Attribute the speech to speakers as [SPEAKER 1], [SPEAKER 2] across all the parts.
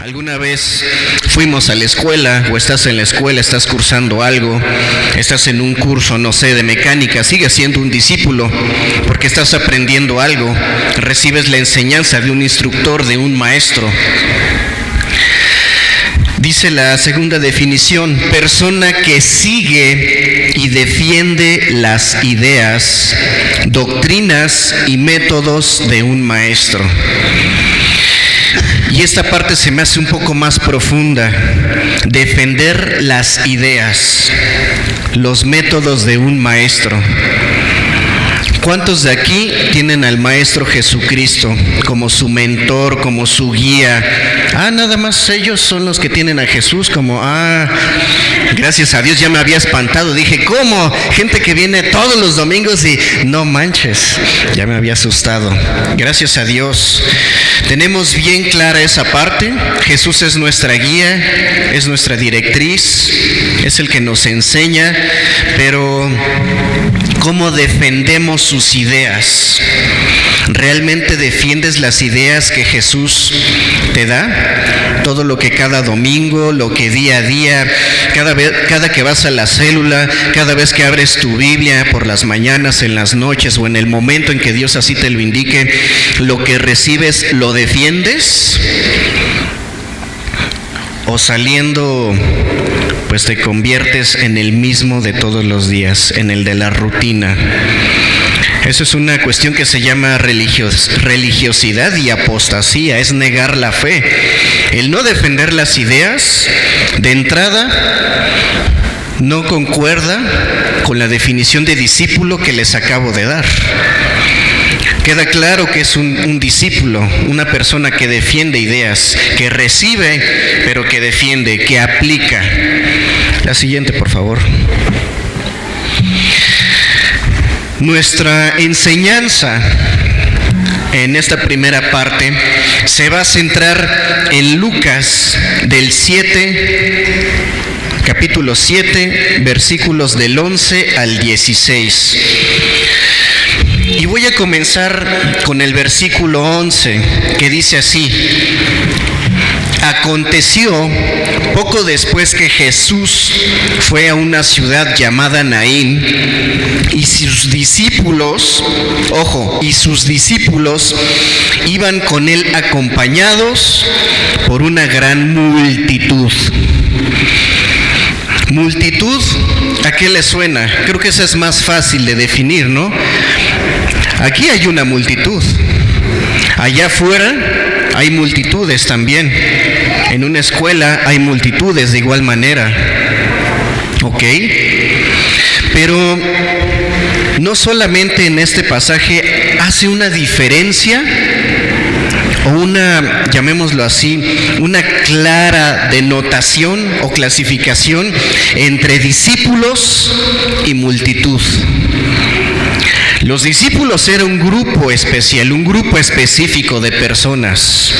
[SPEAKER 1] ¿Alguna vez fuimos a la escuela o estás en la escuela, estás cursando algo, estás en un curso, no sé, de mecánica, sigues siendo un discípulo porque estás aprendiendo algo, recibes la enseñanza de un instructor, de un maestro? Dice la segunda definición: persona que sigue y defiende las ideas, doctrinas y métodos de un maestro. Y esta parte se me hace un poco más profunda. Defender las ideas, los métodos de un maestro. ¿Cuántos de aquí tienen al Maestro Jesucristo como su mentor, como su guía? Nada más ellos son los que tienen a Jesús como, gracias a Dios, ya me había espantado. Dije, ¿cómo? Gente que viene todos los domingos y no manches, ya me había asustado. Gracias a Dios. Tenemos bien clara esa parte. Jesús es nuestra guía, es nuestra directriz, es el que nos enseña, pero ¿cómo defendemos sus ideas? ¿Realmente defiendes las ideas que Jesús te da? Todo lo que cada domingo, lo que día a día, cada que vas a la célula, cada vez que abres tu Biblia por las mañanas, en las noches o en el momento en que Dios así te lo indique, lo que recibes, ¿lo defiendes? ¿O saliendo, pues te conviertes en el mismo de todos los días, en el de la rutina? Eso es una cuestión que se llama religiosidad y apostasía, es negar la fe. El no defender las ideas, de entrada, no concuerda con la definición de discípulo que les acabo de dar. Queda claro que es un discípulo, una persona que defiende ideas, que recibe, pero que defiende, que aplica. La siguiente, por favor. Nuestra enseñanza en esta primera parte se va a centrar en Lucas capítulo 7, versículos del 11 al 16. Y voy a comenzar con el versículo 11, que dice así: aconteció poco después que Jesús fue a una ciudad llamada Naín, y sus discípulos iban con él acompañados por una gran multitud. Multitud, ¿a qué le suena? Creo que esa es más fácil de definir, ¿no? Aquí hay una multitud. Allá afuera hay multitudes también. En una escuela hay multitudes de igual manera. ¿Ok? Pero no solamente en este pasaje hace una diferencia o una, llamémoslo así, una clara denotación o clasificación entre discípulos y multitud. Los discípulos eran un grupo especial, un grupo específico de personas,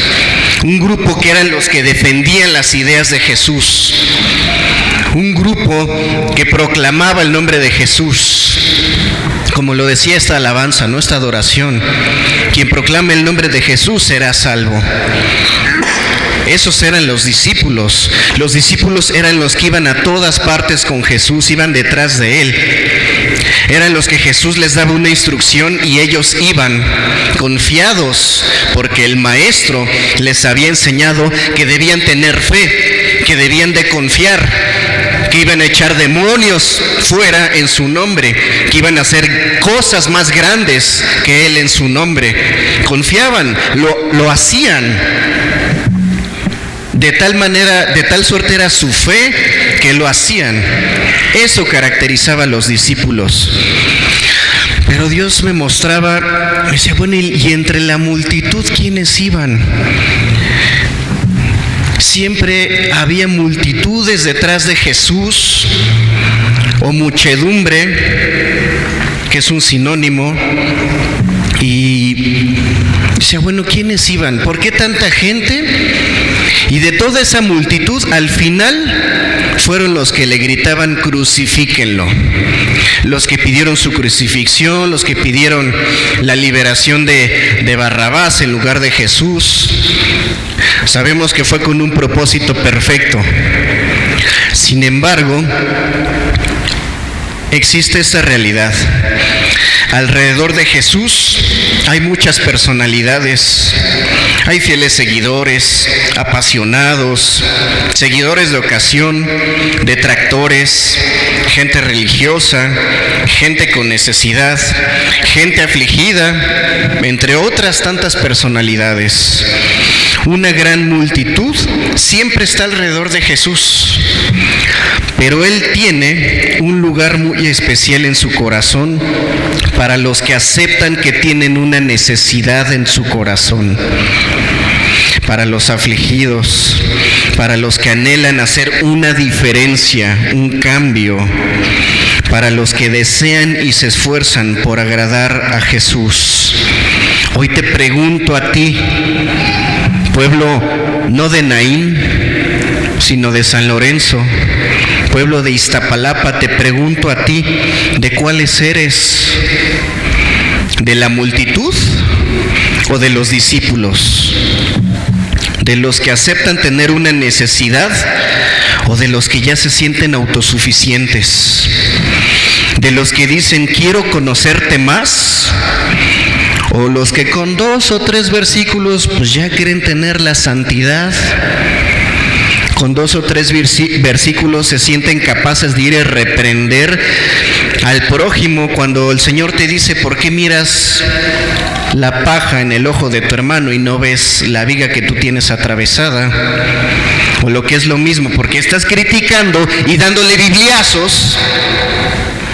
[SPEAKER 1] un grupo que eran los que defendían las ideas de Jesús, un grupo que proclamaba el nombre de Jesús. Como lo decía esta alabanza, ¿no? Esta adoración, quien proclame el nombre de Jesús será salvo. Esos eran los discípulos. Los discípulos eran los que iban a todas partes con Jesús, iban detrás de él. Eran los que Jesús les daba una instrucción y ellos iban confiados porque el maestro les había enseñado que debían tener fe, que debían de confiar, que iban a echar demonios fuera en su nombre, que iban a hacer cosas más grandes que él en su nombre. Confiaban, lo hacían. De tal manera, de tal suerte era su fe que lo hacían. Eso caracterizaba a los discípulos. Pero Dios me mostraba, me decía, bueno, y entre la multitud, ¿quiénes iban? Siempre había multitudes detrás de Jesús, o muchedumbre, que es un sinónimo, y decía, bueno, ¿quiénes iban? ¿Por qué tanta gente? Y de toda esa multitud, al final, fueron los que le gritaban, crucifíquenlo. Los que pidieron su crucifixión, los que pidieron la liberación de Barrabás en lugar de Jesús. Sabemos que fue con un propósito perfecto. Sin embargo, existe esta realidad. Alrededor de Jesús hay muchas personalidades, hay fieles seguidores, apasionados, seguidores de ocasión, detractores, gente religiosa, gente con necesidad, gente afligida, entre otras tantas personalidades. Una gran multitud siempre está alrededor de Jesús, pero Él tiene un lugar muy especial en su corazón para los que aceptan que tienen una necesidad en su corazón, para los afligidos, para los que anhelan hacer una diferencia, un cambio, para los que desean y se esfuerzan por agradar a Jesús. Hoy te pregunto a ti, pueblo no de Naín, sino de San Lorenzo, pueblo de Iztapalapa, te pregunto a ti, ¿de cuáles eres? ¿De la multitud o de los discípulos? ¿De los que aceptan tener una necesidad o de los que ya se sienten autosuficientes? ¿De los que dicen quiero conocerte más? ¿O los que con 2 o 3 versículos pues ya quieren tener la santidad? Con 2 o 3 versículos se sienten capaces de ir a reprender al prójimo cuando el Señor te dice, ¿por qué miras la paja en el ojo de tu hermano y no ves la viga que tú tienes atravesada? O lo que es lo mismo, porque estás criticando y dándole bibliazos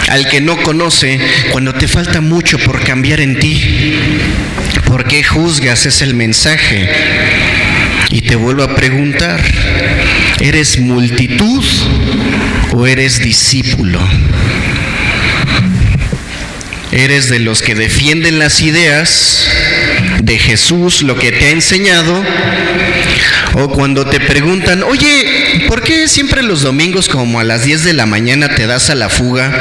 [SPEAKER 1] al que no conoce cuando te falta mucho por cambiar en ti. ¿Por qué juzgas? Es el mensaje. Y te vuelvo a preguntar, ¿eres multitud o eres discípulo? ¿Eres de los que defienden las ideas de Jesús, lo que te ha enseñado? O cuando te preguntan, oye, ¿por qué siempre los domingos como a las 10 de la mañana te das a la fuga?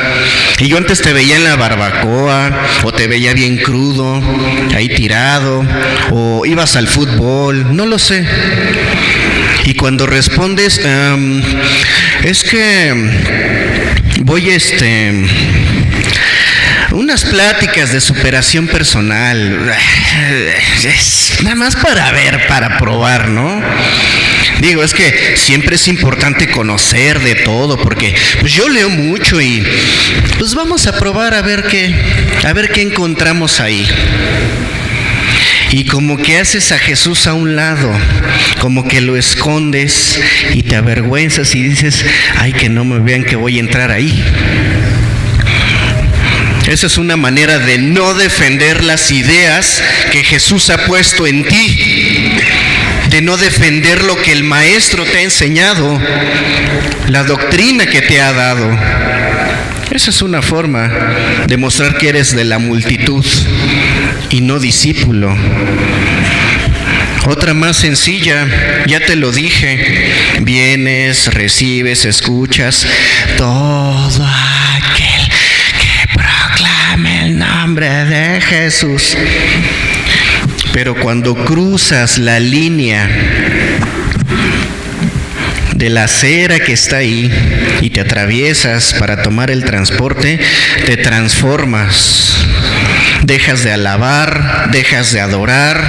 [SPEAKER 1] Y yo antes te veía en la barbacoa, o te veía bien crudo, ahí tirado, o ibas al fútbol, no lo sé. Y cuando respondes, es que voy unas pláticas de superación personal, es nada más para ver, para probar, ¿no? Digo, es que siempre es importante conocer de todo, porque pues yo leo mucho y pues vamos a probar a ver qué encontramos ahí. Y como que haces a Jesús a un lado, como que lo escondes y te avergüenzas y dices, ay, que no me vean que voy a entrar ahí. Esa es una manera de no defender las ideas que Jesús ha puesto en ti, de no defender lo que el Maestro te ha enseñado, la doctrina que te ha dado. Esa es una forma de mostrar que eres de la multitud y no discípulo. Otra más sencilla, ya te lo dije, vienes, recibes, escuchas, todo aquel que proclame el nombre de Jesús. Pero cuando cruzas la línea de la acera que está ahí y te atraviesas para tomar el transporte, te transformas, dejas de alabar, dejas de adorar,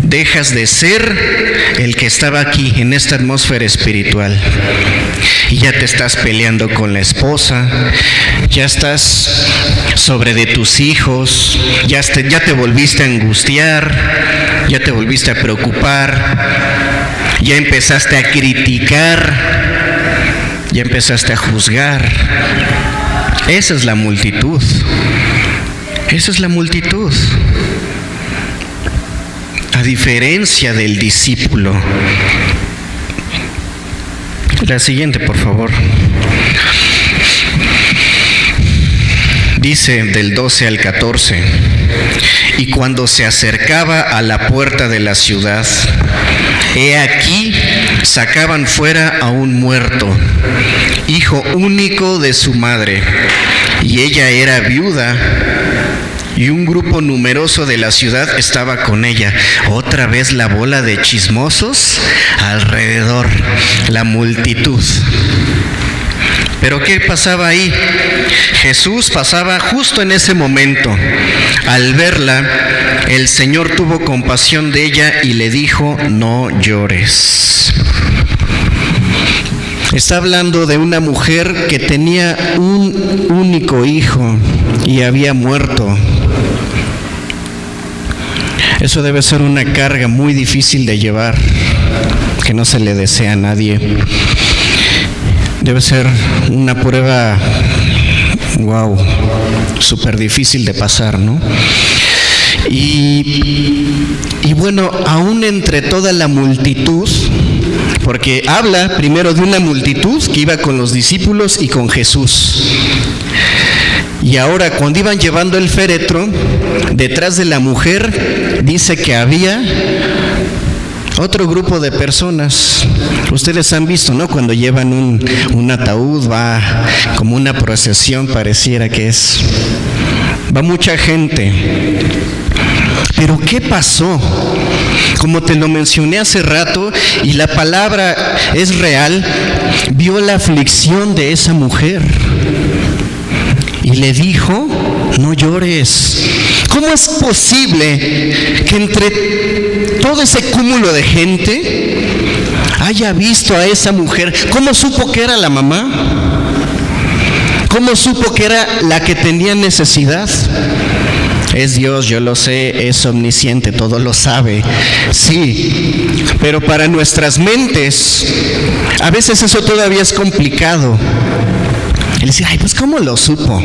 [SPEAKER 1] dejas de ser el que estaba aquí en esta atmósfera espiritual y ya te estás peleando con la esposa, ya estás sobre de tus hijos, ya te volviste a angustiar, ya te volviste a preocupar, ya empezaste a criticar, ya empezaste a juzgar. Esa es la multitud. Esa es la multitud. A diferencia del discípulo. La siguiente, por favor. Dice del 12 al 14. Y cuando se acercaba a la puerta de la ciudad, he aquí sacaban fuera a un muerto, hijo único de su madre, y ella era viuda, y un grupo numeroso de la ciudad estaba con ella. Otra vez la bola de chismosos alrededor, la multitud. Pero ¿qué pasaba ahí? Jesús pasaba justo en ese momento. Al verla, el Señor tuvo compasión de ella y le dijo: no llores. Está hablando de una mujer que tenía un único hijo y había muerto. Eso debe ser una carga muy difícil de llevar, que no se le desea a nadie. Debe ser una prueba, wow, súper difícil de pasar, ¿no? Y bueno, aún entre toda la multitud, porque habla primero de una multitud que iba con los discípulos y con Jesús. Y ahora, cuando iban llevando el féretro, detrás de la mujer dice que había otro grupo de personas. Ustedes han visto, ¿no? Cuando llevan un ataúd, va como una procesión, pareciera que es. Va mucha gente. Pero ¿qué pasó? Como te lo mencioné hace rato, y la palabra es real, vio la aflicción de esa mujer y le dijo: no llores. ¿Cómo es posible que entre todo ese cúmulo de gente haya visto a esa mujer? ¿Cómo supo que era la mamá? ¿Cómo supo que era la que tenía necesidad? Es Dios, yo lo sé, es omnisciente, todo lo sabe, sí, pero para nuestras mentes a veces eso todavía es complicado. Él dice: ay, pues ¿cómo lo supo?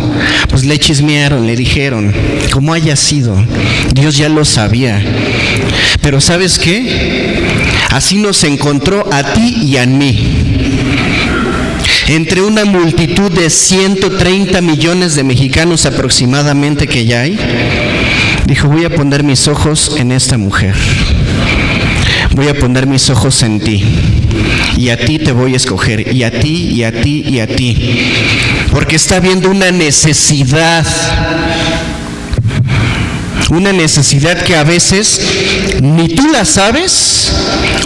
[SPEAKER 1] Pues le chismearon, le dijeron, como haya sido, Dios ya lo sabía. Pero ¿sabes qué? Así nos encontró a ti y a mí. Entre una multitud de 130 millones de mexicanos aproximadamente que ya hay, dijo: voy a poner mis ojos en esta mujer. Voy a poner mis ojos en ti. Y a ti te voy a escoger. Y a ti, y a ti, y a ti. Porque está viendo una necesidad. Una necesidad que a veces ni tú la sabes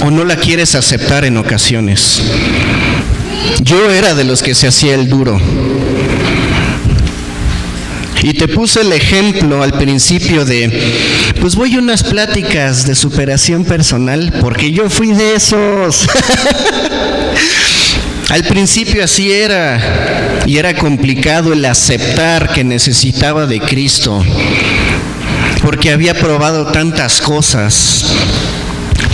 [SPEAKER 1] o no la quieres aceptar en ocasiones. Yo era de los que se hacía el duro. Y te puse el ejemplo al principio de, pues voy a unas pláticas de superación personal, porque yo fui de esos. Al principio así era, y era complicado el aceptar que necesitaba de Cristo, porque había probado tantas cosas.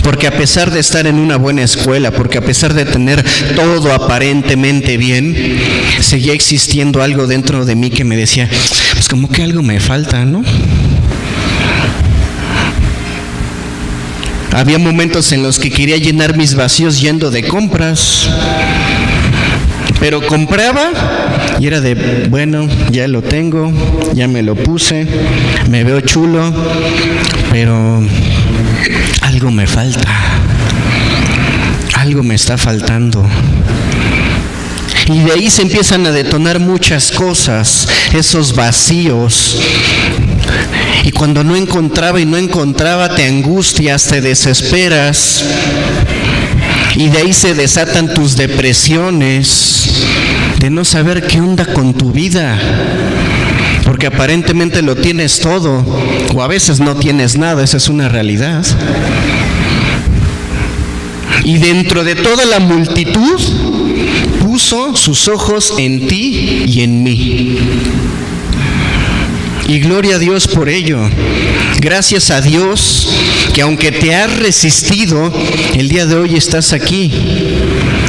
[SPEAKER 1] Porque a pesar de estar en una buena escuela, porque a pesar de tener todo aparentemente bien, seguía existiendo algo dentro de mí que me decía, pues como que algo me falta, ¿no? Había momentos en los que quería llenar mis vacíos yendo de compras, pero compraba y era de, bueno, ya lo tengo, ya me lo puse, me veo chulo, pero algo me falta, algo me está faltando. Y de ahí se empiezan a detonar muchas cosas, esos vacíos. Y cuando no encontraba y no encontraba, te angustias, te desesperas. Y de ahí se desatan tus depresiones, de no saber qué onda con tu vida. Porque aparentemente lo tienes todo, o a veces no tienes nada, esa es una realidad. Y dentro de toda la multitud, puso sus ojos en ti y en mí. Y gloria a Dios por ello. Gracias a Dios que aunque te has resistido, el día de hoy estás aquí.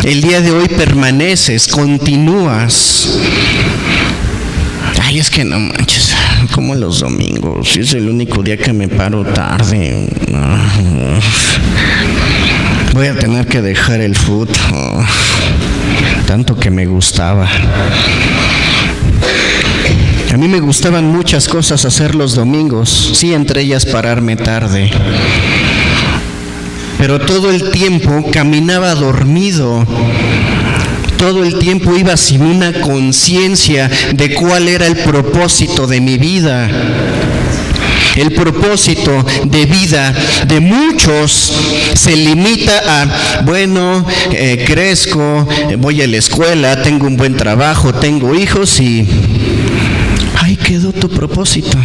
[SPEAKER 1] El día de hoy permaneces, continúas. Ay, es que no manches, como los domingos, es el único día que me paro tarde. Voy a tener que dejar el fútbol, tanto que me gustaba. A mí me gustaban muchas cosas hacer los domingos, sí, entre ellas pararme tarde. Pero todo el tiempo caminaba dormido. Todo el tiempo iba sin una conciencia de cuál era el propósito de mi vida. El propósito de vida de muchos se limita a, bueno, crezco, voy a la escuela, tengo un buen trabajo, tengo hijos y ahí quedó tu propósito.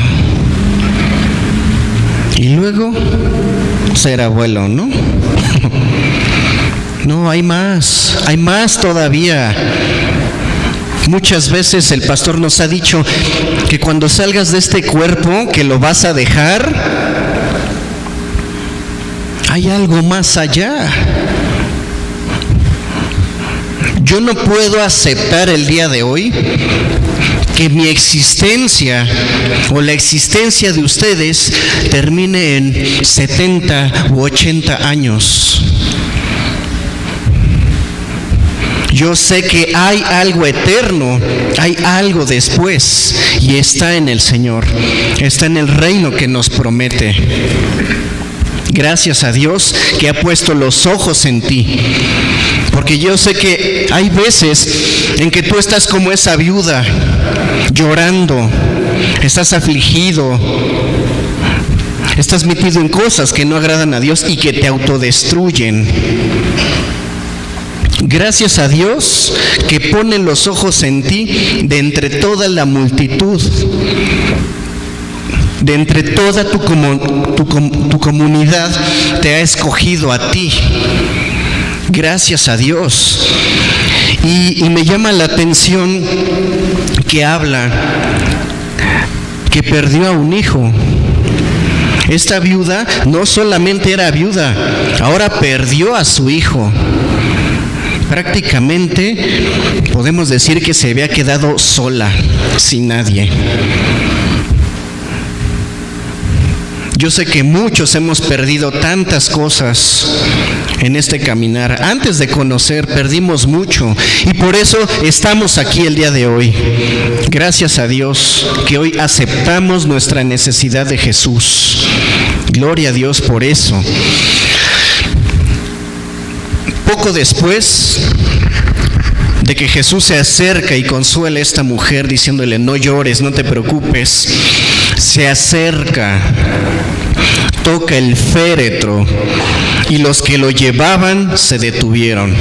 [SPEAKER 1] Y luego ser abuelo, ¿no? No, hay más todavía. Muchas veces el pastor nos ha dicho que cuando salgas de este cuerpo, que lo vas a dejar, hay algo más allá. Yo no puedo aceptar el día de hoy que mi existencia o la existencia de ustedes termine en 70 u 80 años. Yo sé que hay algo eterno, hay algo después, y está en el Señor, está en el reino que nos promete. Gracias a Dios que ha puesto los ojos en ti, porque yo sé que hay veces en que tú estás como esa viuda, llorando, estás afligido, estás metido en cosas que no agradan a Dios y que te autodestruyen. Gracias a Dios que pone los ojos en ti de entre toda la multitud, de entre toda tu comunidad te ha escogido a ti. Gracias a Dios. Y me llama la atención que habla que perdió a un hijo. Esta viuda no solamente era viuda, ahora perdió a su hijo. Prácticamente podemos decir que se había quedado sola, sin nadie. Yo sé que muchos hemos perdido tantas cosas en este caminar. Antes de conocer, perdimos mucho. Y por eso estamos aquí el día de hoy. Gracias a Dios que hoy aceptamos nuestra necesidad de Jesús. Gloria a Dios por eso. Poco después de que Jesús se acerca y consuela a esta mujer diciéndole, no llores, no te preocupes, se acerca, toca el féretro y los que lo llevaban se detuvieron.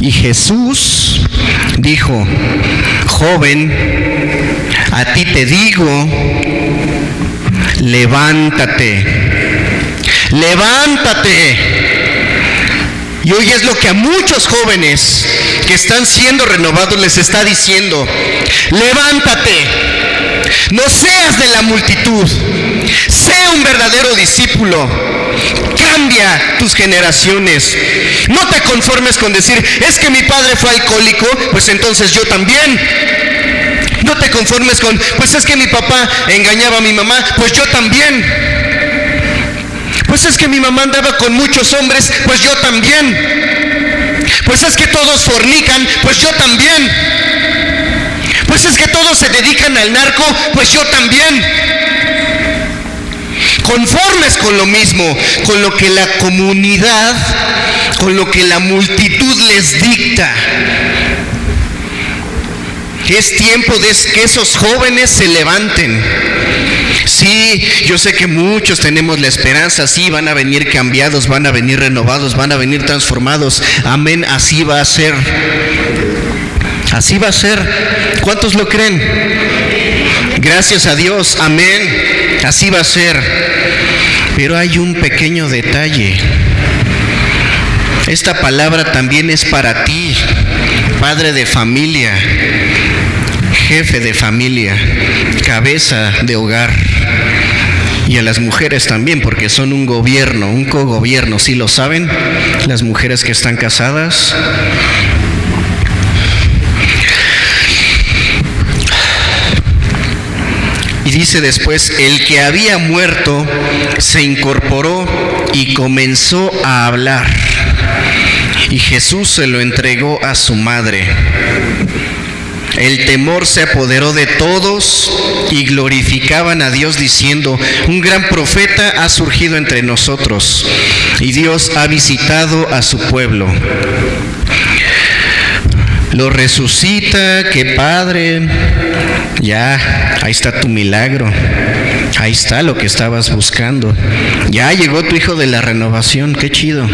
[SPEAKER 1] Y Jesús dijo, joven, a ti te digo, levántate, levántate. Y hoy es lo que a muchos jóvenes que están siendo renovados les está diciendo, levántate, no seas de la multitud, sé un verdadero discípulo, cambia tus generaciones, no te conformes con decir, es que mi padre fue alcohólico, pues entonces yo también. No te conformes con, pues es que mi papá engañaba a mi mamá, pues yo también. Pues es que mi mamá andaba con muchos hombres, pues yo también. Pues es que todos fornican, pues yo también. Pues es que todos se dedican al narco, pues yo también. Conformes con lo mismo, con lo que la comunidad, con lo que la multitud les dicta. Es tiempo de que esos jóvenes se levanten. Sí, yo sé que muchos tenemos la esperanza, sí, van a venir cambiados, van a venir renovados, van a venir transformados. Amén, así va a ser. Así va a ser. ¿Cuántos lo creen? Gracias a Dios, amén, así va a ser. Pero hay un pequeño detalle. Esta palabra también es para ti, padre de familia, jefe de familia, cabeza de hogar, y a las mujeres también, porque son un gobierno, un cogobierno, ¿sí lo saben? Las mujeres que están casadas. Y dice después, el que había muerto se incorporó y comenzó a hablar, y Jesús se lo entregó a su madre. El temor se apoderó de todos y glorificaban a Dios diciendo, un gran profeta ha surgido entre nosotros y Dios ha visitado a su pueblo. lo resucita, qué padre, ya, ahí está tu milagro, ahí está lo que estabas buscando, ya llegó tu hijo de la renovación, qué chido.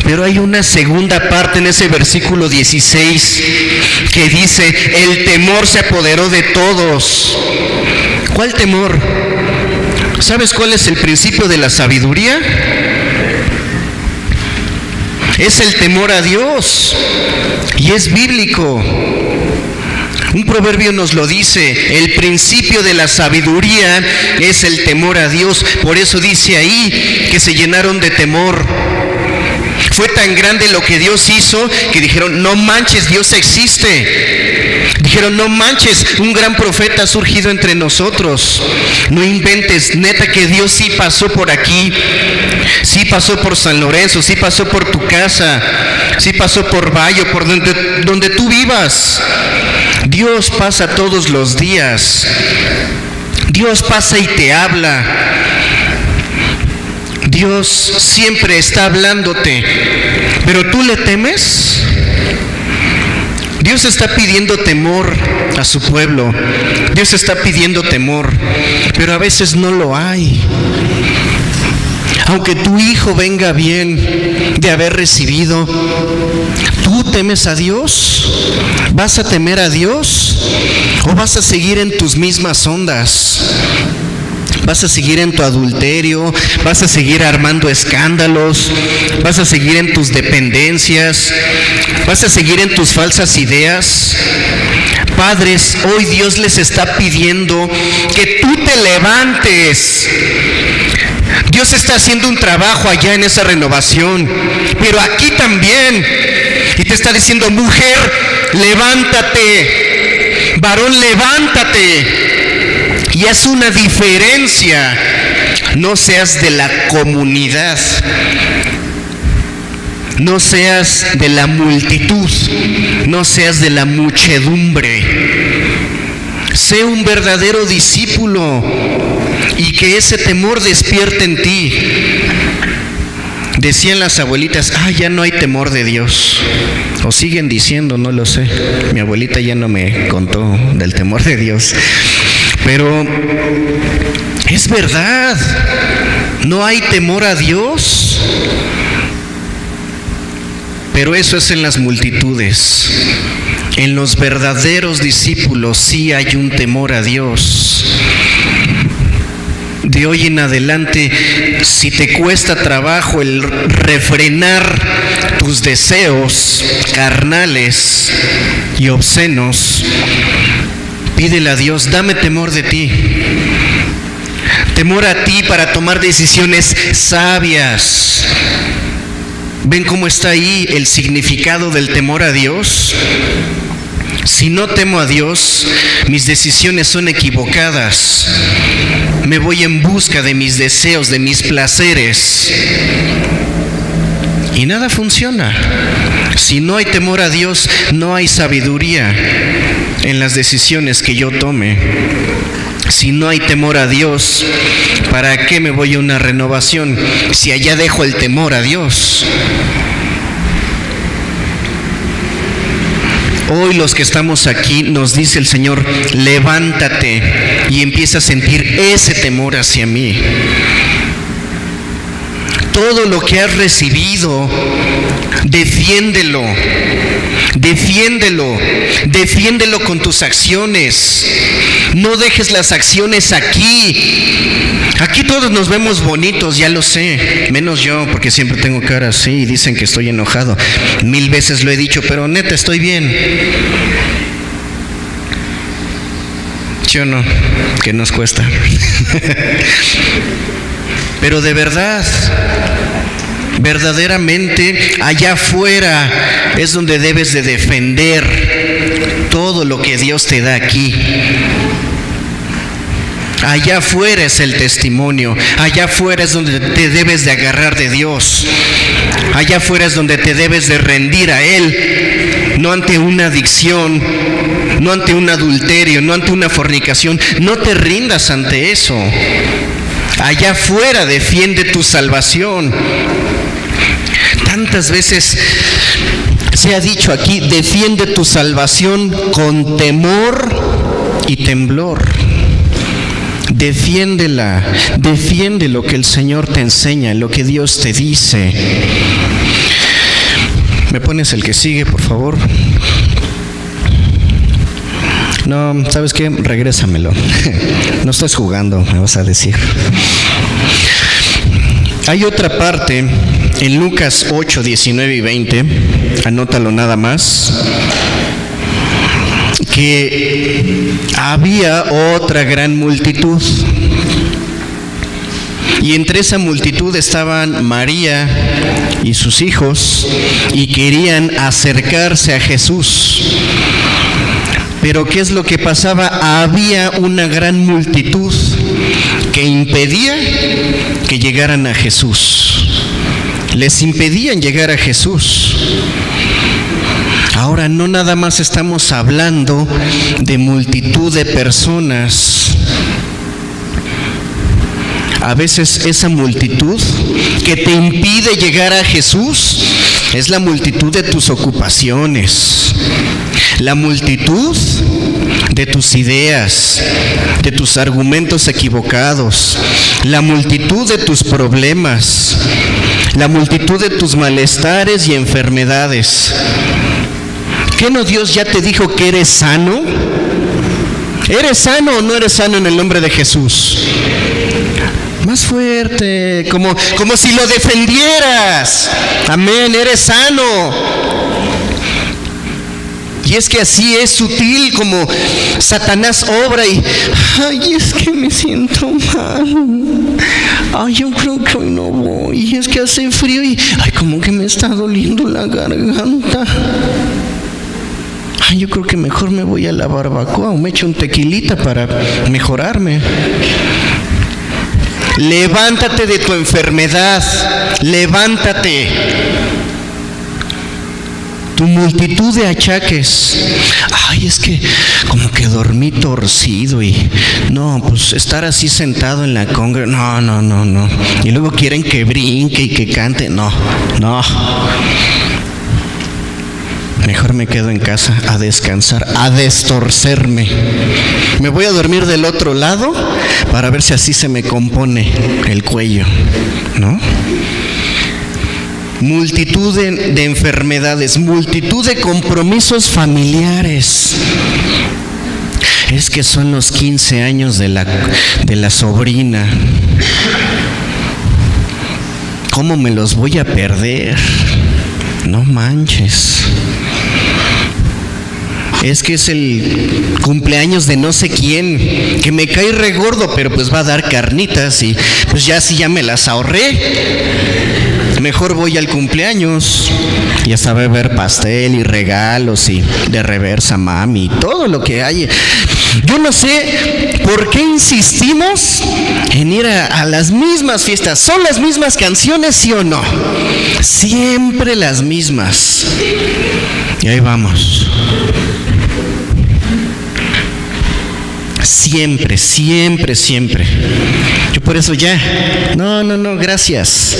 [SPEAKER 1] Pero hay una segunda parte en ese versículo 16 que dice, el temor se apoderó de todos. ¿Cuál temor? ¿Sabes cuál es el principio de la sabiduría? Es el temor a Dios, y es bíblico. Un proverbio nos lo dice, el principio de la sabiduría es el temor a Dios. Por eso dice ahí que se llenaron de temor. Fue tan grande lo que Dios hizo que dijeron, no manches, Dios existe. Dijeron, no manches, un gran profeta ha surgido entre nosotros. No inventes, neta que Dios sí pasó por aquí. Sí pasó por San Lorenzo, sí pasó por tu casa, sí pasó por Bayo, por donde tú vivas. Dios pasa todos los días. Dios pasa y te habla. Dios siempre está hablándote, pero ¿tú le temes? Dios está pidiendo temor a su pueblo. Dios está pidiendo temor, pero a veces no lo hay. Aunque tu hijo venga bien de haber recibido, ¿tú temes a Dios? ¿Vas a temer a Dios? ¿O vas a seguir en tus mismas ondas? ¿Vas a seguir en tu adulterio? ¿Vas a seguir armando escándalos? ¿Vas a seguir en tus dependencias? ¿Vas a seguir en tus falsas ideas? Padres, hoy Dios les está pidiendo que tú te levantes. Dios está haciendo un trabajo allá en esa renovación, pero aquí también. Y te está diciendo, mujer, levántate. Varón, levántate. Y haz una diferencia. No seas de la comunidad. No seas de la multitud. No seas de la muchedumbre. Sé un verdadero discípulo y que ese temor despierte en ti. Decían las abuelitas, ya no hay temor de Dios. O siguen diciendo, no lo sé. Mi abuelita ya no me contó del temor de Dios. Pero es verdad, no hay temor a Dios. Pero eso es en las multitudes. En los verdaderos discípulos sí hay un temor a Dios. De hoy en adelante, si te cuesta trabajo el refrenar tus deseos carnales y obscenos, pídele a Dios, dame temor de ti. Temor a ti para tomar decisiones sabias. ¿Ven cómo está ahí el significado del temor a Dios? Si no temo a Dios, mis decisiones son equivocadas. Me voy en busca de mis deseos, de mis placeres. Y nada funciona. Si no hay temor a Dios, no hay sabiduría en las decisiones que yo tome. Si no hay temor a Dios, ¿para qué me voy a una renovación si allá dejo el temor a Dios? Hoy los que estamos aquí nos dice el Señor, levántate y empieza a sentir ese temor hacia mí. Todo lo que has recibido, defiéndelo. Defiéndelo, defiéndelo con tus acciones. No dejes las acciones aquí. Aquí todos nos vemos bonitos, ya lo sé, menos yo, porque siempre tengo cara así y dicen que estoy enojado. 1000 veces lo he dicho, pero neta, estoy bien. ¿Sí o no? ¿Qué nos cuesta? Pero de verdad, verdaderamente, allá afuera es donde debes de defender todo lo que Dios te da aquí. Allá afuera es el testimonio. Allá afuera es donde te debes de agarrar de Dios. Allá afuera es donde te debes de rendir a Él. No ante una adicción, no ante un adulterio, no ante una fornicación. No te rindas ante eso. Allá afuera defiende tu salvación. Tantas veces Se ha dicho aquí, defiende tu salvación con temor y temblor. Defiéndela, defiende lo que el Señor te enseña, lo que Dios te dice. ¿Me pones el que sigue, por favor? No, ¿sabes qué? Regrésamelo. No estás jugando, me vas a decir. Hay otra parte en Lucas 8, 19 y 20, anótalo nada más, que había otra gran multitud. Y entre esa multitud estaban María y sus hijos y querían acercarse a Jesús. Pero ¿qué es lo que pasaba? Había una gran multitud que impedía que llegaran a Jesús. Les impedían llegar a Jesús. Ahora, no nada más estamos hablando de multitud de personas. A veces esa multitud que te impide llegar a Jesús es la multitud de tus ocupaciones, la multitud de tus ideas, de tus argumentos equivocados, la multitud de tus problemas, la multitud de tus malestares y enfermedades. ¿Qué no Dios ya te dijo que eres sano? ¿Eres sano o no eres sano en el nombre de Jesús? Más fuerte, como si lo defendieras. Amén, eres sano. Y es que así es sutil como Satanás obra y, ay, es que me siento mal. Ay, yo creo que hoy no voy. Y es que hace frío y, ay, como que me está doliendo la garganta. Ay, yo creo que mejor me voy a la barbacoa o me echo un tequilita para mejorarme. Levántate de tu enfermedad, levántate. Tu multitud de achaques. Ay, es que como que dormí torcido y no, pues estar así sentado en la congregación, no. Y luego quieren que brinque y que cante, no. Mejor me quedo en casa a descansar, a destorcerme. Me voy a dormir del otro lado para ver si así se me compone el cuello, ¿no? Multitud de enfermedades, multitud de compromisos familiares. Es que son los 15 años de la sobrina. ¿Cómo me los voy a perder? No manches. Es que es el cumpleaños de no sé quién, que me cae re gordo, pero pues va a dar carnitas y pues ya me las ahorré. Mejor voy al cumpleaños. Ya sabe ver pastel y regalos y de reversa mami y todo lo que hay. Yo no sé por qué insistimos en ir a las mismas fiestas. ¿Son las mismas canciones, sí o no? Siempre las mismas. Y ahí vamos. Siempre. Yo por eso ya, no, gracias.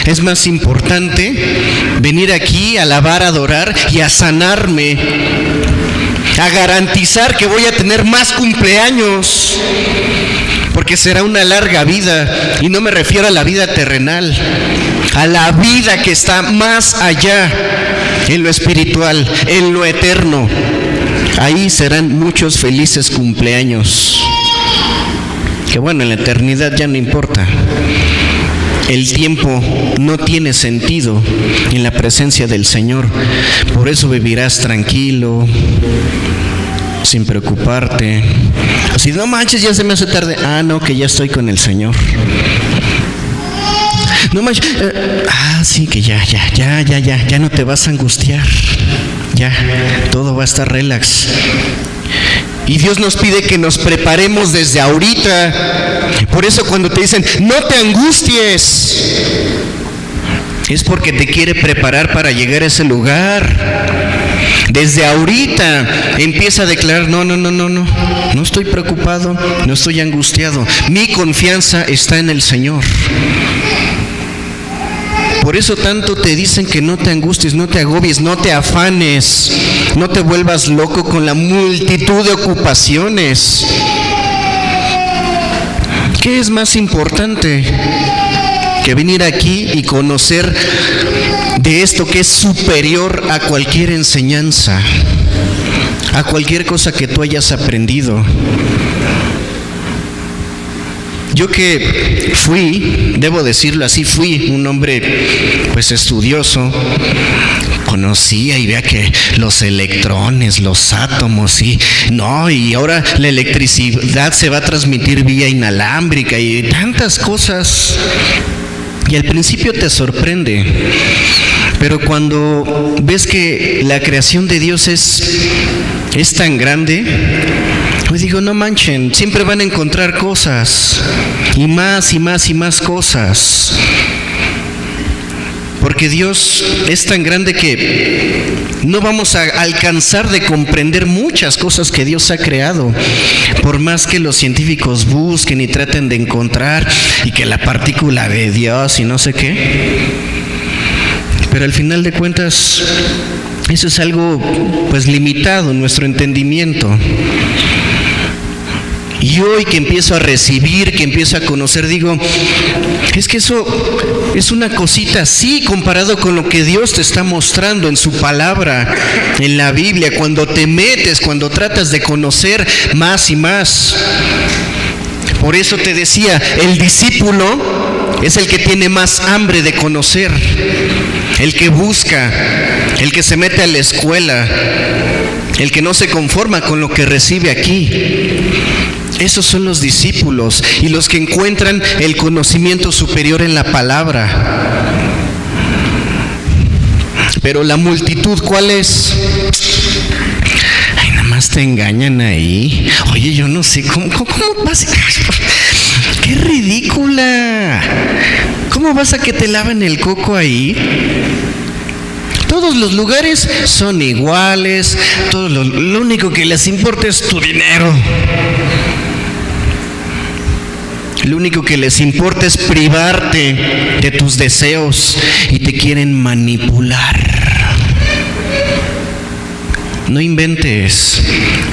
[SPEAKER 1] Es más importante venir aquí a alabar, a adorar y a sanarme, a garantizar que voy a tener más cumpleaños, porque será una larga vida, y no me refiero a la vida terrenal, a la vida que está más allá, en lo espiritual, en lo eterno. Ahí serán muchos felices cumpleaños, que bueno, en la eternidad ya no importa. El tiempo no tiene sentido en la presencia del Señor. Por eso vivirás tranquilo, sin preocuparte. Si no manches, ya se me hace tarde. No, que ya estoy con el Señor. No manches. Sí, que ya no te vas a angustiar. Ya, todo va a estar relax. Y Dios nos pide que nos preparemos desde ahorita. Por eso cuando te dicen, no te angusties, es porque te quiere preparar para llegar a ese lugar. Desde ahorita empieza a declarar, no estoy preocupado, no estoy angustiado. Mi confianza está en el Señor. Por eso tanto te dicen que no te angusties, no te agobies, no te afanes, no te vuelvas loco con la multitud de ocupaciones. ¿Qué es más importante que venir aquí y conocer de esto que es superior a cualquier enseñanza, a cualquier cosa que tú hayas aprendido? Yo que fui, debo decirlo así, fui un hombre pues estudioso, conocía y veía que los electrones, los átomos y ahora la electricidad se va a transmitir vía inalámbrica y tantas cosas. Y al principio te sorprende, pero cuando ves que la creación de Dios es tan grande, pues digo, no manchen, siempre van a encontrar cosas, y más y más y más cosas. Porque Dios es tan grande que no vamos a alcanzar de comprender muchas cosas que Dios ha creado, por más que los científicos busquen y traten de encontrar, y que la partícula de Dios y no sé qué. Pero al final de cuentas, eso es algo pues limitado en nuestro entendimiento. Y hoy que empiezo a recibir, que empiezo a conocer, digo, es que eso es una cosita así comparado con lo que Dios te está mostrando en su palabra, en la Biblia, cuando te metes, cuando tratas de conocer más y más. Por eso te decía, el discípulo es el que tiene más hambre de conocer, el que busca, el que se mete a la escuela, el que no se conforma con lo que recibe aquí. Esos son los discípulos y los que encuentran el conocimiento superior en la palabra. Pero la multitud, ¿cuál es? Ay, nada más te engañan ahí. Oye, yo no sé, ¿cómo vas a...? ¡Qué ridícula! ¿Cómo vas a que te laven el coco ahí? Todos los lugares son iguales, lo único que les importa es tu dinero. Lo único que les importa es privarte de tus deseos y te quieren manipular. No inventes.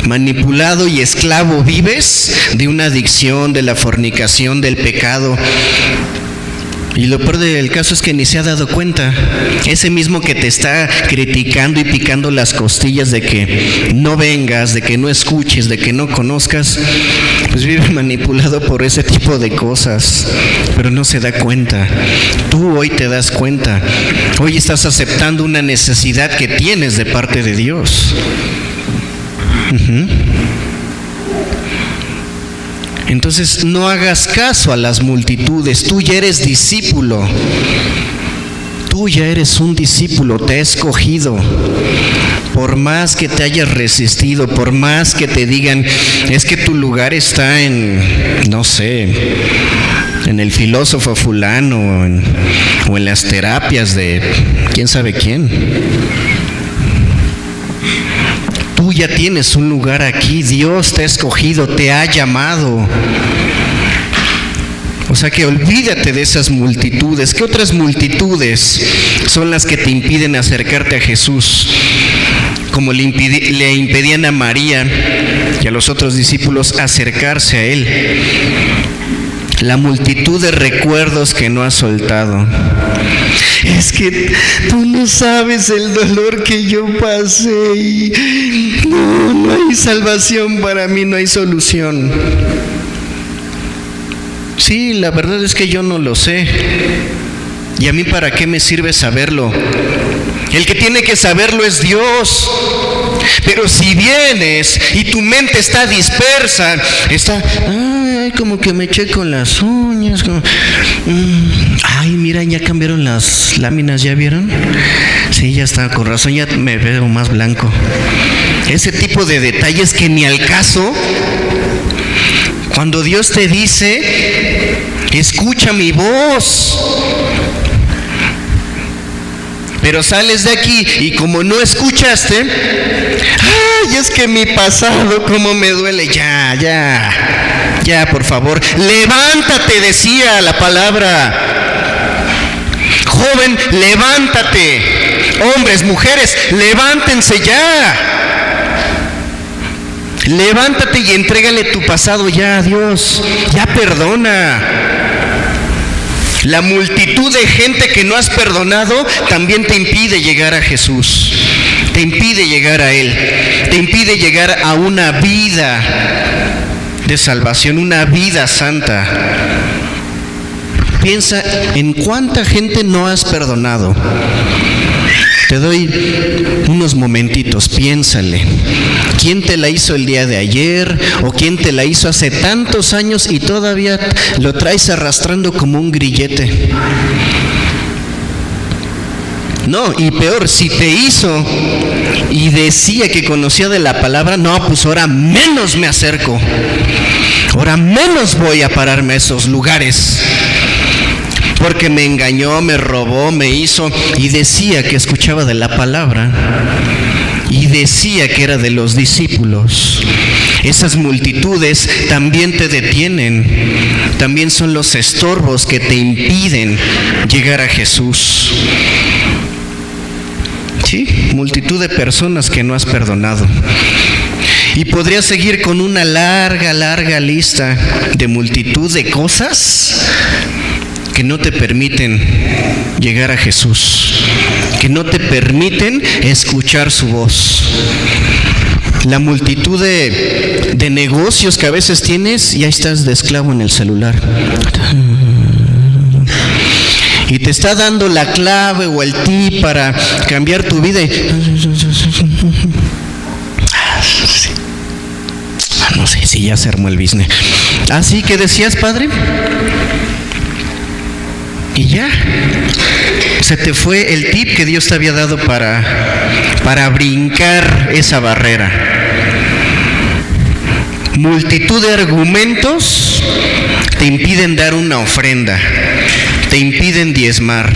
[SPEAKER 1] Manipulado y esclavo vives de una adicción, de la fornicación, del pecado. Y lo peor del caso es que ni se ha dado cuenta. Ese mismo que te está criticando y picando las costillas de que no vengas, de que no escuches, de que no conozcas, pues vive manipulado por ese tipo de cosas, pero no se da cuenta. Tú hoy te das cuenta. Hoy estás aceptando una necesidad que tienes de parte de Dios. Entonces no hagas caso a las multitudes. Tú ya eres discípulo. Tú ya eres un discípulo, te he escogido. Por más que te hayas resistido, por más que te digan, es que tu lugar está en, no sé, en el filósofo fulano o en las terapias de quién sabe quién. Tú ya tienes un lugar aquí, Dios te ha escogido, te ha llamado. O sea que olvídate de esas multitudes. ¿Qué otras multitudes son las que te impiden acercarte a Jesús? Como le impedían a María y a los otros discípulos acercarse a Él. La multitud de recuerdos que no has soltado. Es que tú no sabes el dolor que yo pasé y no hay salvación para mí, no hay solución. Sí, la verdad es que yo no lo sé. ¿Y a mí para qué me sirve saberlo? El que tiene que saberlo es Dios. Pero si vienes y tu mente está dispersa, está, como que me eché con las uñas, ay, mira, ya cambiaron las láminas, ¿ya vieron? Sí, ya está, con razón ya me veo más blanco. Ese tipo de detalles que ni al caso. Cuando Dios te dice, escucha mi voz, pero sales de aquí y como no escuchaste, ay, es que mi pasado cómo me duele. Ya, por favor, levántate, decía la palabra. Joven, levántate. Hombres, mujeres, levántense ya. Levántate y entrégale tu pasado ya a Dios. Ya perdona. La multitud de gente que no has perdonado también te impide llegar a Jesús. Te impide llegar a Él. Te impide llegar a una vida de salvación, una vida santa. Piensa en cuánta gente no has perdonado. Te doy unos momentitos, piénsale. ¿Quién te la hizo el día de ayer? ¿O quién te la hizo hace tantos años y todavía lo traes arrastrando como un grillete? No, y peor, si te hizo y decía que conocía de la palabra, no, pues ahora menos me acerco. Ahora menos voy a pararme a esos lugares. Porque me engañó, me robó, me hizo y decía que escuchaba de la palabra y decía que era de los discípulos. Esas multitudes también te detienen, también son los estorbos que te impiden llegar a Jesús. Sí, multitud de personas que no has perdonado. Y podría seguir con una larga lista de multitud de cosas que no te permiten llegar a Jesús, que no te permiten escuchar su voz. La multitud de negocios que a veces tienes y ahí estás de esclavo en el celular. Y te está dando la clave o el tip para cambiar tu vida. No sé si ya se armó el business. Así que decías, padre. Y ya, se te fue el tip que Dios te había dado para brincar esa barrera. Multitud de argumentos te impiden dar una ofrenda, te impiden diezmar.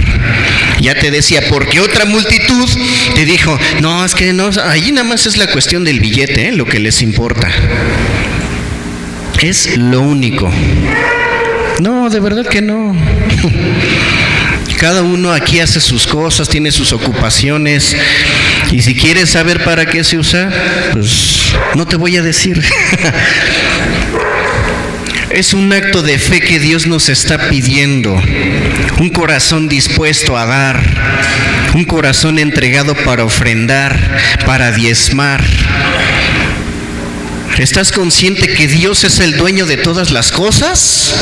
[SPEAKER 1] Ya te decía, porque otra multitud te dijo, no, es que no, allí nada más es la cuestión del billete, lo que les importa. Es lo único. No, de verdad que no. Cada uno aquí hace sus cosas, tiene sus ocupaciones. Y si quieres saber para qué se usa, pues no te voy a decir. Es un acto de fe que Dios nos está pidiendo. Un corazón dispuesto a dar. Un corazón entregado para ofrendar, para diezmar. ¿Estás consciente que Dios es el dueño de todas las cosas?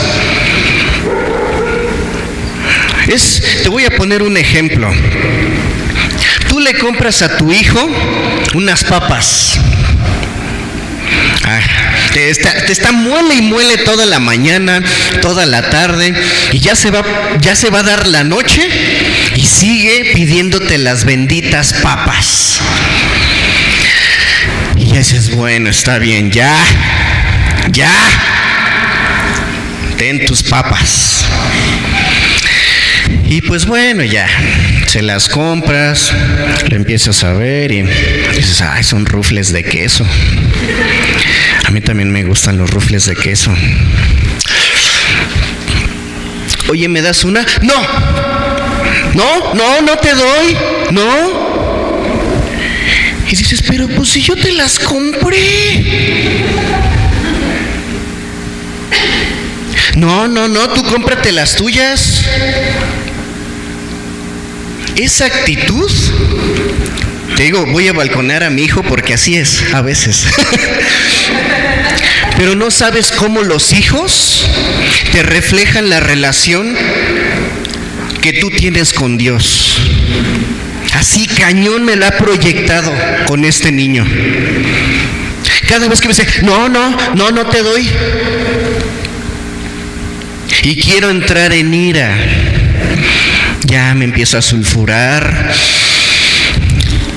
[SPEAKER 1] Te voy a poner un ejemplo. Tú le compras a tu hijo unas papas. Te está muele y muele toda la mañana, toda la tarde, y ya se va a dar la noche y sigue pidiéndote las benditas papas. Y ya dices, bueno, está bien, ya, ten tus papas. Y pues bueno, ya, se las compras, lo empiezas a ver y dices, ay, son rufles de queso. A mí también me gustan los rufles de queso. Oye, ¿me das una? No te doy, no. Y dices, pero pues si yo te las compré. No, tú cómprate las tuyas. Esa actitud, te digo, voy a balconear a mi hijo porque así es a veces. Pero no sabes cómo los hijos te reflejan la relación que tú tienes con Dios. Así cañón me la ha proyectado con este niño. Cada vez que me dice, no te doy. Y quiero entrar en ira. Ya me empiezo a sulfurar.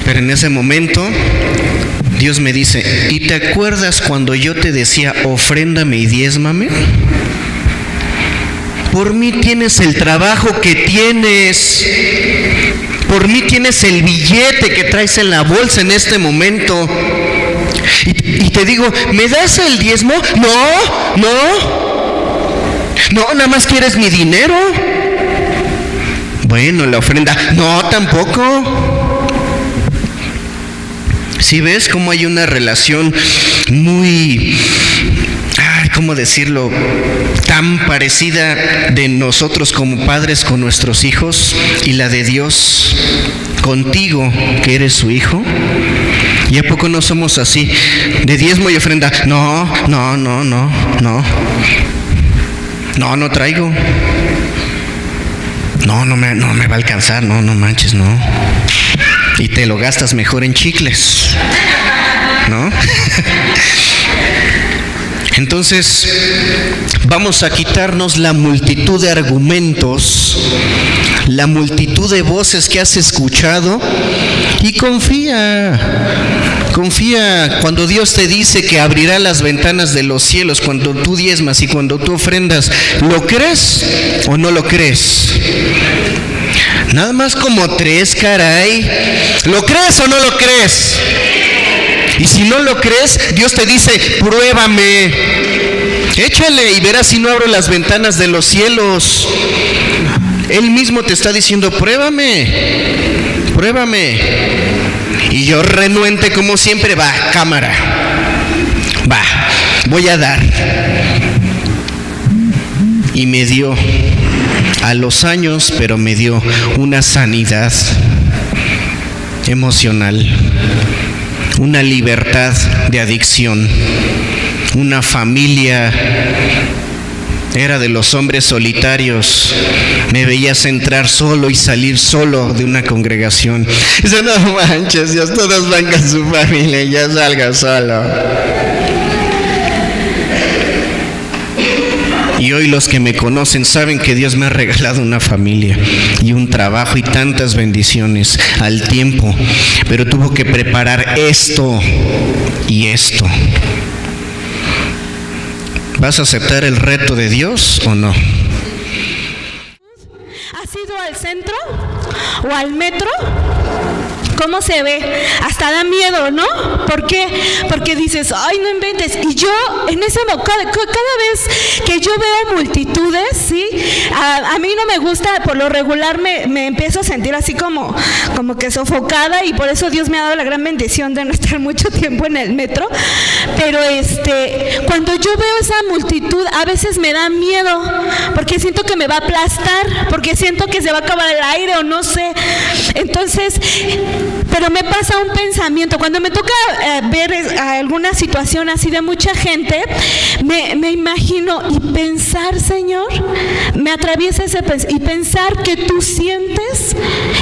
[SPEAKER 1] Pero en ese momento Dios me dice, ¿y te acuerdas cuando yo te decía, ofréndame y diezmame? Por mí tienes el trabajo que tienes. Por mí tienes el billete que traes en la bolsa en este momento. Y te digo, ¿me das el diezmo? No, nada más quieres mi dinero. Bueno, la ofrenda, no, tampoco. ¿Sí ves cómo hay una relación muy, ¿cómo decirlo?, tan parecida de nosotros como padres con nuestros hijos y la de Dios contigo, que eres su hijo? ¿Y a poco no somos así? De diezmo y ofrenda, no traigo. No me va a alcanzar, no manches, no. Y te lo gastas mejor en chicles, ¿no? Entonces, vamos a quitarnos la multitud de argumentos, la multitud de voces que has escuchado y confía cuando Dios te dice que abrirá las ventanas de los cielos, cuando tú diezmas y cuando tú ofrendas. ¿Lo crees o no lo crees? Nada más como tres, caray. ¿Lo crees o no lo crees? Y si no lo crees, Dios te dice, pruébame. Échale y verás si no abro las ventanas de los cielos. Él mismo te está diciendo, pruébame. Y yo renuente como siempre, va, cámara. Va, voy a dar. Y me dio, a los años, pero me dio una sanidad emocional, una libertad de adicción, una familia. Era de los hombres solitarios. Me veías entrar solo y salir solo de una congregación. Dice, no manches, Dios, todos van con su familia y ya salga solo. Y hoy los que me conocen saben que Dios me ha regalado una familia y un trabajo y tantas bendiciones al tiempo. Pero tuvo que preparar esto y esto. ¿Vas a aceptar el reto de Dios o no?
[SPEAKER 2] ¿Has ido al centro o al metro? ¿Cómo se ve? Hasta da miedo, ¿no? ¿Por qué? Porque dices, ay, no inventes. Y yo, en ese cada vez que yo veo multitudes, ¿sí? A mí no me gusta, por lo regular me empiezo a sentir así como que sofocada, y por eso Dios me ha dado la gran bendición de no estar mucho tiempo en el metro. Pero cuando yo veo esa multitud, a veces me da miedo, porque siento que me va a aplastar, porque siento que se va a acabar el aire o no sé. Entonces, pero me pasa un pensamiento, cuando me toca ver alguna situación así de mucha gente, me imagino y pensar, Señor, me atraviesa ese y pensar que tú sientes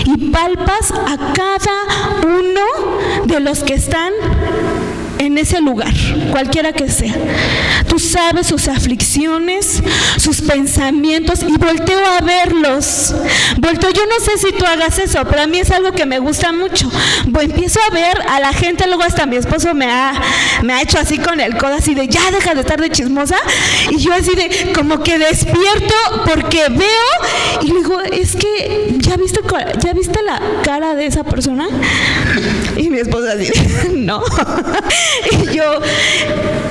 [SPEAKER 2] y palpas a cada uno de los que están en ese lugar, cualquiera que sea. Tú sabes sus aflicciones, sus pensamientos, y volteo a verlos. Yo no sé si tú hagas eso, pero a mí es algo que me gusta mucho. Empiezo a ver a la gente, luego hasta mi esposo me ha hecho así con el codo, así de, ya deja de estar de chismosa. Y yo así de, como que despierto porque veo y le digo, es que, ¿ya viste la cara de esa persona? Y mi esposa así, no. Y yo,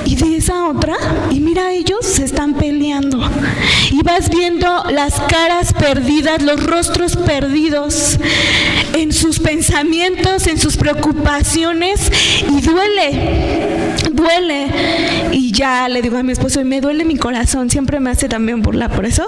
[SPEAKER 2] y de esa otra, y mira, ellos se están peleando. Y vas viendo las caras perdidas, los rostros perdidos en sus pensamientos, en sus preocupaciones, y duele. Y ya le digo a mi esposo, y me duele mi corazón, siempre me hace también burla por eso.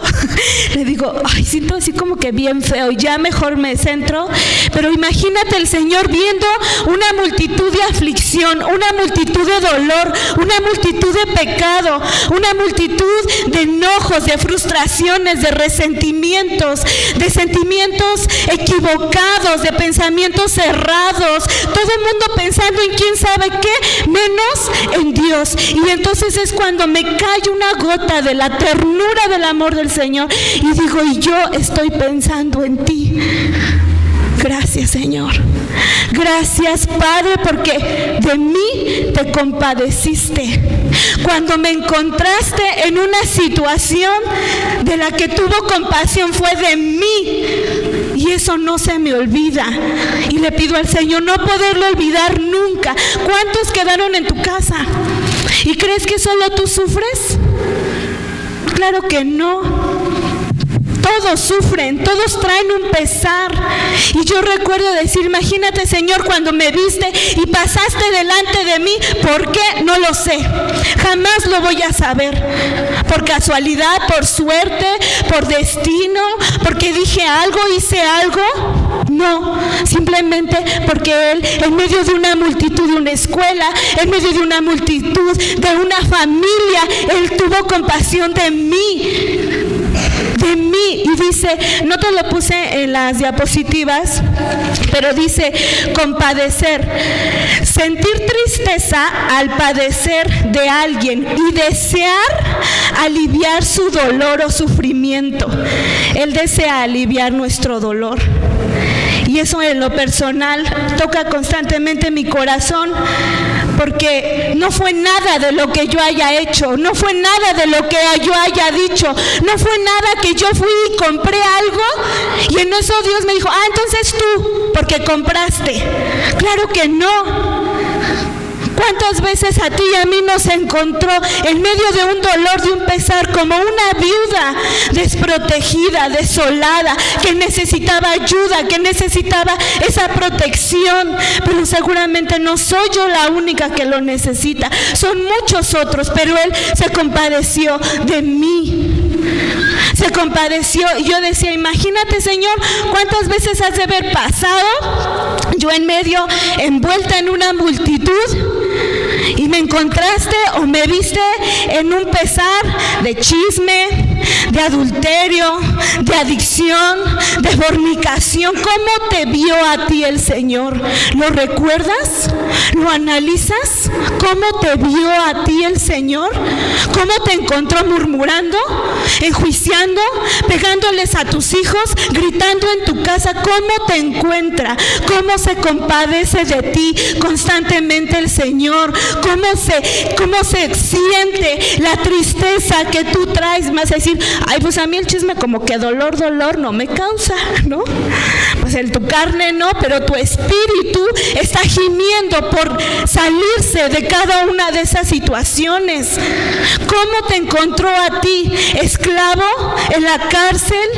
[SPEAKER 2] Le digo, ay, siento así como que bien feo, ya mejor me centro. Pero imagínate el Señor viendo una multitud de aflicción, una multitud de dolor, una multitud de pecado, una multitud de enojos, de frustraciones, de resentimientos, de sentimientos equivocados, de pensamientos cerrados, todo el mundo pensando en quién sabe qué, menos en Dios. Y entonces es cuando me cae una gota de la ternura del amor del Señor y digo, y yo estoy pensando en ti. Gracias, Señor. Gracias, Padre, porque de mí te compadeciste. Cuando me encontraste en una situación de la que tuvo compasión, fue de mí. Y eso no se me olvida. Y le pido al Señor no poderlo olvidar nunca. ¿Cuántos quedaron en tu casa? ¿Y crees que solo tú sufres? Claro que no. todos sufren, todos traen un pesar. Y yo recuerdo decir, imagínate, Señor, cuando me viste y pasaste delante de mí, ¿por qué? No lo sé, jamás lo voy a saber. Por casualidad, por suerte, por destino, porque dije algo, hice algo. No, simplemente porque Él, en medio de una multitud de una escuela, en medio de una multitud de una familia, Él tuvo compasión de mí. Y dice, no te lo puse en las diapositivas, pero dice compadecer, sentir tristeza al padecer de alguien y desear aliviar su dolor o sufrimiento. Él desea aliviar nuestro dolor. Y eso en lo personal toca constantemente mi corazón, porque no fue nada de lo que yo haya hecho, no fue nada de lo que yo haya dicho, no fue nada que yo fui y compré algo y en eso Dios me dijo, entonces tú, porque compraste. Claro que no. ¿Cuántas veces a ti y a mí nos encontró en medio de un dolor, de un pesar, como una viuda desprotegida, desolada, que necesitaba ayuda, que necesitaba esa protección? Pero seguramente no soy yo la única que lo necesita, son muchos otros, pero Él se compadeció de mí. Se compadeció y yo decía, imagínate, Señor, cuántas veces has de haber pasado yo en medio, envuelta en una multitud, y me encontraste o me viste en un pesar de chisme, de adulterio, de adicción, de fornicación. ¿Cómo te vio a ti el Señor? ¿Lo recuerdas? ¿Lo analizas? ¿Cómo te vio a ti el Señor? ¿Cómo te encontró murmurando, enjuiciando, pegándoles a tus hijos, gritando en tu casa? ¿Cómo te encuentra? ¿Cómo se compadece de ti constantemente el Señor? ¿Cómo se siente la tristeza que tú traes? Más a decir, pues a mí el chisme como que dolor no me causa, ¿no? Pues tu carne no, pero tu espíritu está gimiendo por salirse de cada una de esas situaciones. ¿Cómo te encontró a ti, esclavo, en la cárcel,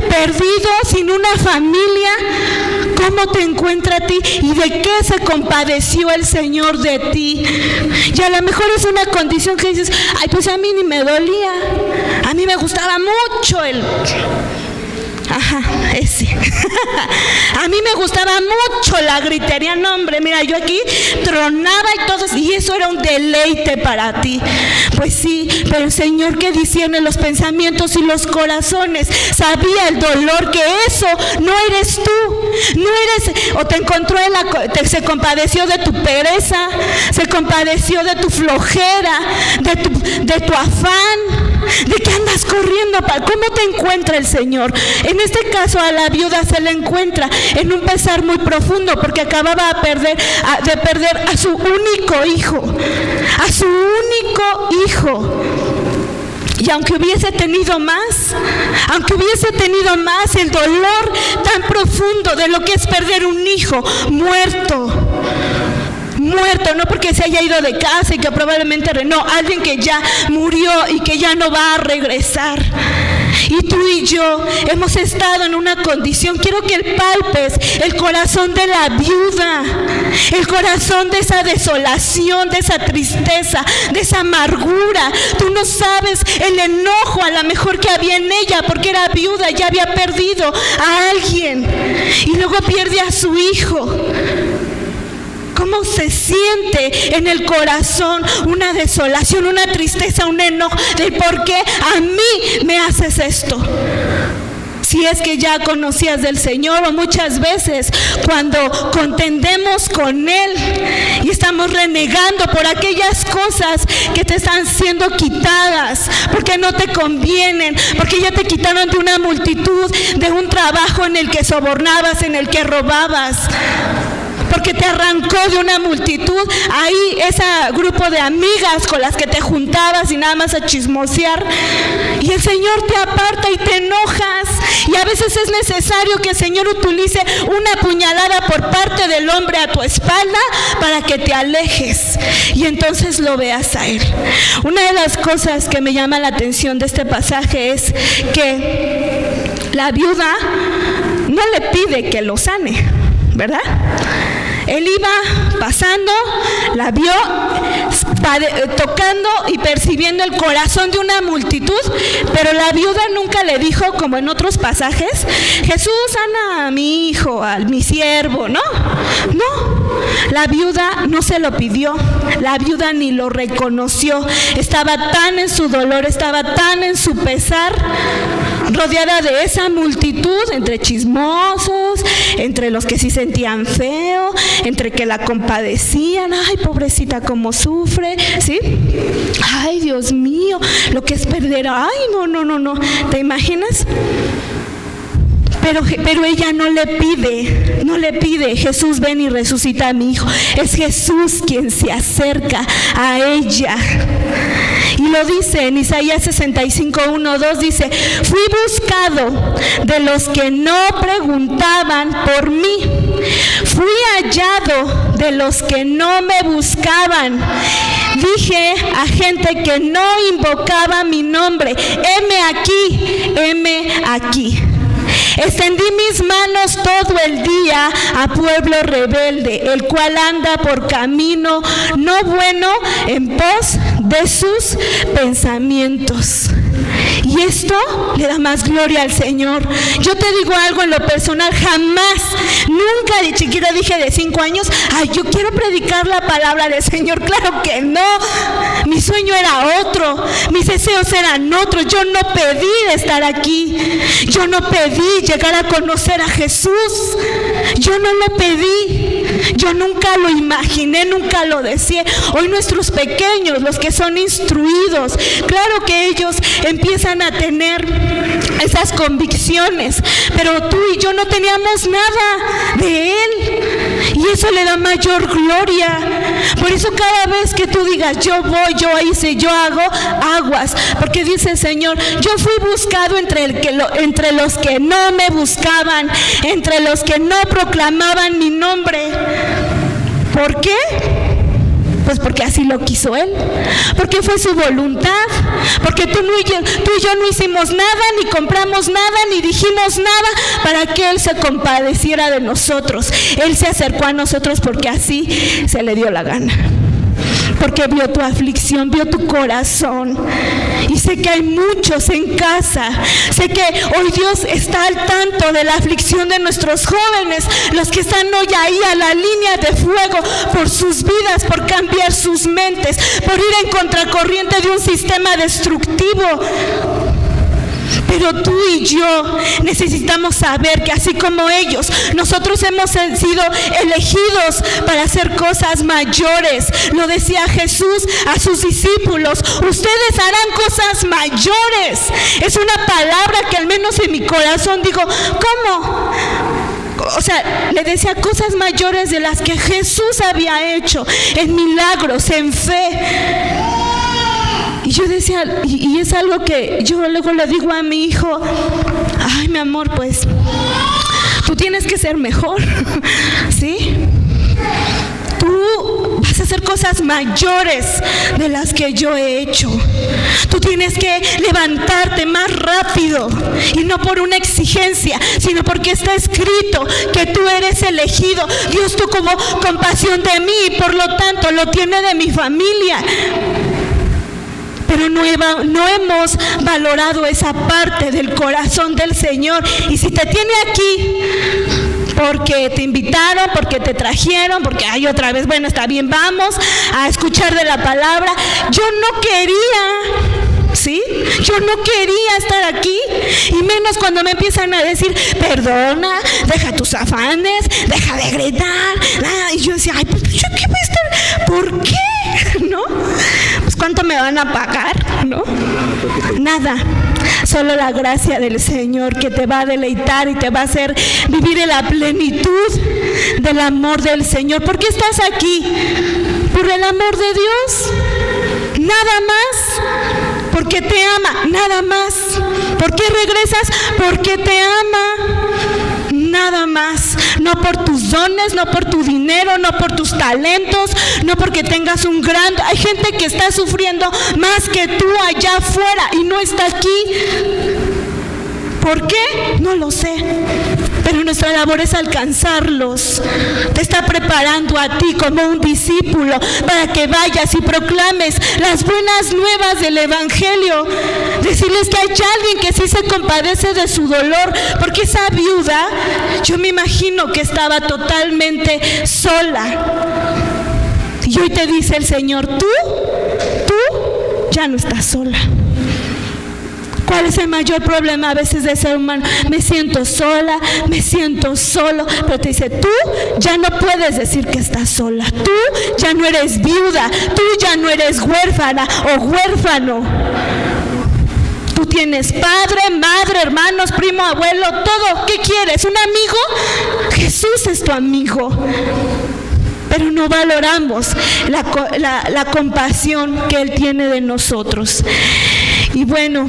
[SPEAKER 2] perdido, sin una familia? ¿Cómo te encuentra a ti? ¿Y de qué se compadeció el Señor de ti? Y a lo mejor es una condición que dices, pues a mí ni me dolía, a mí me gustaba mucho ese. A mí me gustaba mucho la gritería. No, hombre, mira, yo aquí tronaba y todo, y eso era un deleite para ti. Pues sí, pero el Señor, que discierne los pensamientos y los corazones, sabía el dolor, que eso no eres tú, no eres, o te encontró se compadeció de tu pereza, se compadeció de tu flojera, de tu afán, de que andas corriendo. ¿Cómo te encuentra el Señor? En este caso a la viuda se le encuentra en un pesar muy profundo, porque acababa de perder a su único hijo, y aunque hubiese tenido más, el dolor tan profundo de lo que es perder un hijo muerto, no porque se haya ido de casa y que probablemente alguien que ya murió y que ya no va a regresar. Y tú y yo hemos estado en una condición. Quiero que palpes el corazón de la viuda, el corazón de esa desolación, de esa tristeza, de esa amargura. Tú no sabes el enojo a lo mejor que había en ella, porque era viuda, ya había perdido a alguien y luego pierde a su hijo. ¿Cómo se siente en el corazón una desolación, una tristeza, un enojo de por qué a mí me haces esto? Si es que ya conocías del Señor, o muchas veces cuando contendemos con Él y estamos renegando por aquellas cosas que te están siendo quitadas, porque no te convienen, porque ya te quitaron de una multitud, de un trabajo en el que sobornabas, en el que robabas. porque te arrancó de una multitud. Ahí ese grupo de amigas con las que te juntabas y nada más a chismosear, y el Señor te aparta y te enojas, y a veces es necesario que el Señor utilice una puñalada por parte del hombre a tu espalda para que te alejes y entonces lo veas a Él. Una de las cosas que me llama la atención de este pasaje es que la viuda no le pide que lo sane, ¿verdad? Él iba pasando, la vio tocando y percibiendo el corazón de una multitud, pero la viuda nunca le dijo, como en otros pasajes, Jesús, sana a mi hijo, a mi siervo, ¿no? No, la viuda no se lo pidió, la viuda ni lo reconoció, estaba tan en su dolor, estaba tan en su pesar, rodeada de esa multitud, entre chismosos, entre los que sí sentían feo, entre que la compadecían, ay, pobrecita, cómo sufre, ¿sí? Ay, Dios mío, lo que es perder, ay, no, ¿te imaginas? Pero ella no le pide, Jesús, ven y resucita a mi hijo. Es Jesús quien se acerca a ella. Y lo dice en Isaías 65:1-2, dice, fui buscado de los que no preguntaban por mí. Fui hallado de los que no me buscaban. Dije a gente que no invocaba mi nombre, heme aquí. Extendí mis manos todo el día a pueblo rebelde, el cual anda por camino no bueno en pos de sus pensamientos. Y esto le da más gloria al Señor. Yo te digo algo en lo personal, nunca de chiquita dije de 5 años, ay, yo quiero predicar la palabra del Señor. Claro que no, mi sueño era otro, mis deseos eran otros. Yo no pedí estar aquí, yo no pedí llegar a conocer a Jesús, yo no lo pedí, yo nunca lo imaginé, nunca lo deseé. Hoy nuestros pequeños, los que son instruidos, claro que ellos empiezan a tener esas convicciones, pero tú y yo no teníamos nada de Él, y eso le da mayor gloria. Por eso cada vez que tú digas, yo voy, yo hice, yo hago, aguas, porque dice el Señor, yo fui buscado entre los que no me buscaban, entre los que no proclamaban mi nombre. ¿Por qué? Pues porque así lo quiso Él, porque fue su voluntad, porque tú y yo no hicimos nada, ni compramos nada, ni dijimos nada para que Él se compadeciera de nosotros. Él se acercó a nosotros porque así se le dio la gana, porque vio tu aflicción, vio tu corazón. Y sé que hay muchos en casa, sé que hoy Dios está al tanto de la aflicción de nuestros jóvenes, los que están hoy ahí a la línea de fuego por sus vidas, por cambiar sus mentes, por ir en contracorriente de un sistema destructivo. Pero tú y yo necesitamos saber que así como ellos, nosotros hemos sido elegidos para hacer cosas mayores. Lo decía Jesús a sus discípulos, ustedes harán cosas mayores. Es una palabra que al menos en mi corazón digo, ¿cómo? O sea, le decía cosas mayores de las que Jesús había hecho, en milagros, en fe. Y yo decía, y es algo que yo luego le digo a mi hijo, ay, mi amor, pues tú tienes que ser mejor, ¿sí? Tú vas a hacer cosas mayores de las que yo he hecho. Tú tienes que levantarte más rápido, y no por una exigencia, sino porque está escrito que tú eres elegido. Dios tuvo compasión de mí y por lo tanto lo tiene de mi familia. Pero no hemos valorado esa parte del corazón del Señor. Y si te tiene aquí porque te invitaron, porque te trajeron, porque hay otra vez, bueno, está bien, vamos a escuchar de la palabra. Yo no quería, ¿sí? Yo no quería estar aquí, y menos cuando me empiezan a decir, perdona, deja tus afanes, deja de gritar. Y yo decía, ay, pues yo qué voy a estar, ¿por qué? ¿No? Pues ¿cuánto me van a pagar? ¿No? Nada. Solo la gracia del Señor que te va a deleitar y te va a hacer vivir en la plenitud del amor del Señor. ¿Por qué estás aquí? ¿Por el amor de Dios? Nada más. Porque te ama, nada más. ¿Por qué regresas? Porque te ama. Nada más, no por tus dones, no por tu dinero, no por tus talentos, no porque tengas un gran... Hay gente que está sufriendo más que tú allá afuera y no está aquí. ¿Por qué? No lo sé. Pero nuestra labor es alcanzarlos. Te está preparando a ti como un discípulo para que vayas y proclames las buenas nuevas del Evangelio. Decirles que hay alguien que sí se compadece de su dolor, porque esa viuda, yo me imagino que estaba totalmente sola. Y hoy te dice el Señor, tú ya no estás sola. ¿Cuál es el mayor problema a veces de ser humano? Me siento sola, me siento solo, pero te dice, tú ya no puedes decir que estás sola, tú ya no eres viuda, tú ya no eres huérfana o huérfano. Tú tienes padre, madre, hermanos, primo, abuelo, todo. ¿Qué quieres? ¿Un amigo? Jesús es tu amigo. Pero no valoramos la compasión que Él tiene de nosotros. Y bueno,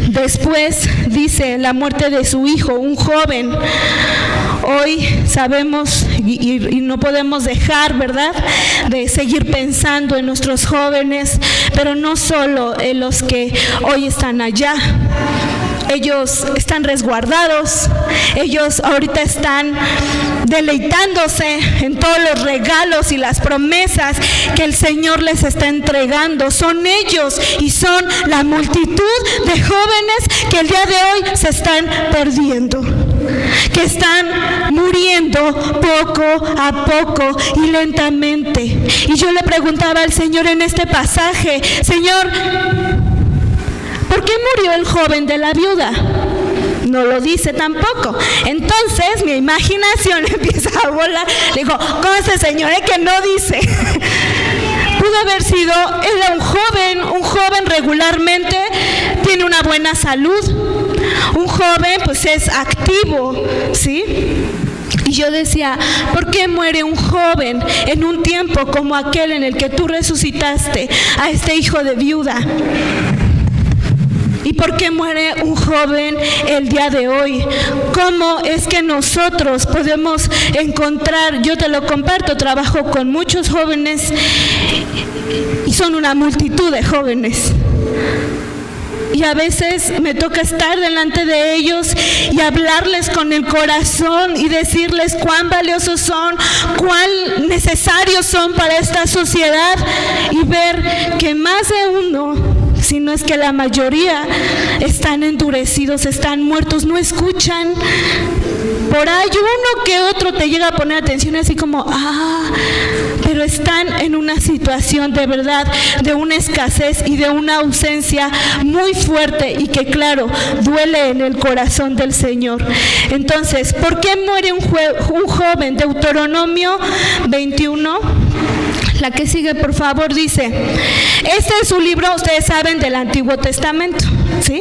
[SPEAKER 2] después dice la muerte de su hijo, un joven. Hoy sabemos y no podemos dejar, ¿verdad?, de seguir pensando en nuestros jóvenes, pero no solo en los que hoy están allá. Ellos están resguardados, ellos ahorita están deleitándose en todos los regalos y las promesas que el Señor les está entregando. Son ellos y son la multitud de jóvenes que el día de hoy se están perdiendo, que están muriendo poco a poco y lentamente. Y yo le preguntaba al Señor en este pasaje, Señor, ¿por qué murió el joven de la viuda? No lo dice tampoco. Entonces mi imaginación empieza a volar. Le digo, ¿cómo es el Señor? Que no dice. Pudo haber sido, era un joven regularmente tiene una buena salud. Un joven pues es activo, ¿sí? Y yo decía, ¿por qué muere un joven en un tiempo como aquel en el que tú resucitaste a este hijo de viuda? ¿Y por qué muere un joven el día de hoy? ¿Cómo es que nosotros podemos encontrar? Yo te lo comparto, trabajo con muchos jóvenes y son una multitud de jóvenes. Y a veces me toca estar delante de ellos y hablarles con el corazón y decirles cuán valiosos son, cuán necesarios son para esta sociedad, y ver que más de uno, si no es que la mayoría, están endurecidos, están muertos, no escuchan. Por ahí uno que otro te llega a poner atención así como, pero están en una situación de verdad, de una escasez y de una ausencia muy fuerte y que claro, duele en el corazón del Señor. Entonces, ¿por qué muere un joven? Deuteronomio 21. La que sigue, por favor, dice, este es un libro, ustedes saben, del Antiguo Testamento, ¿sí?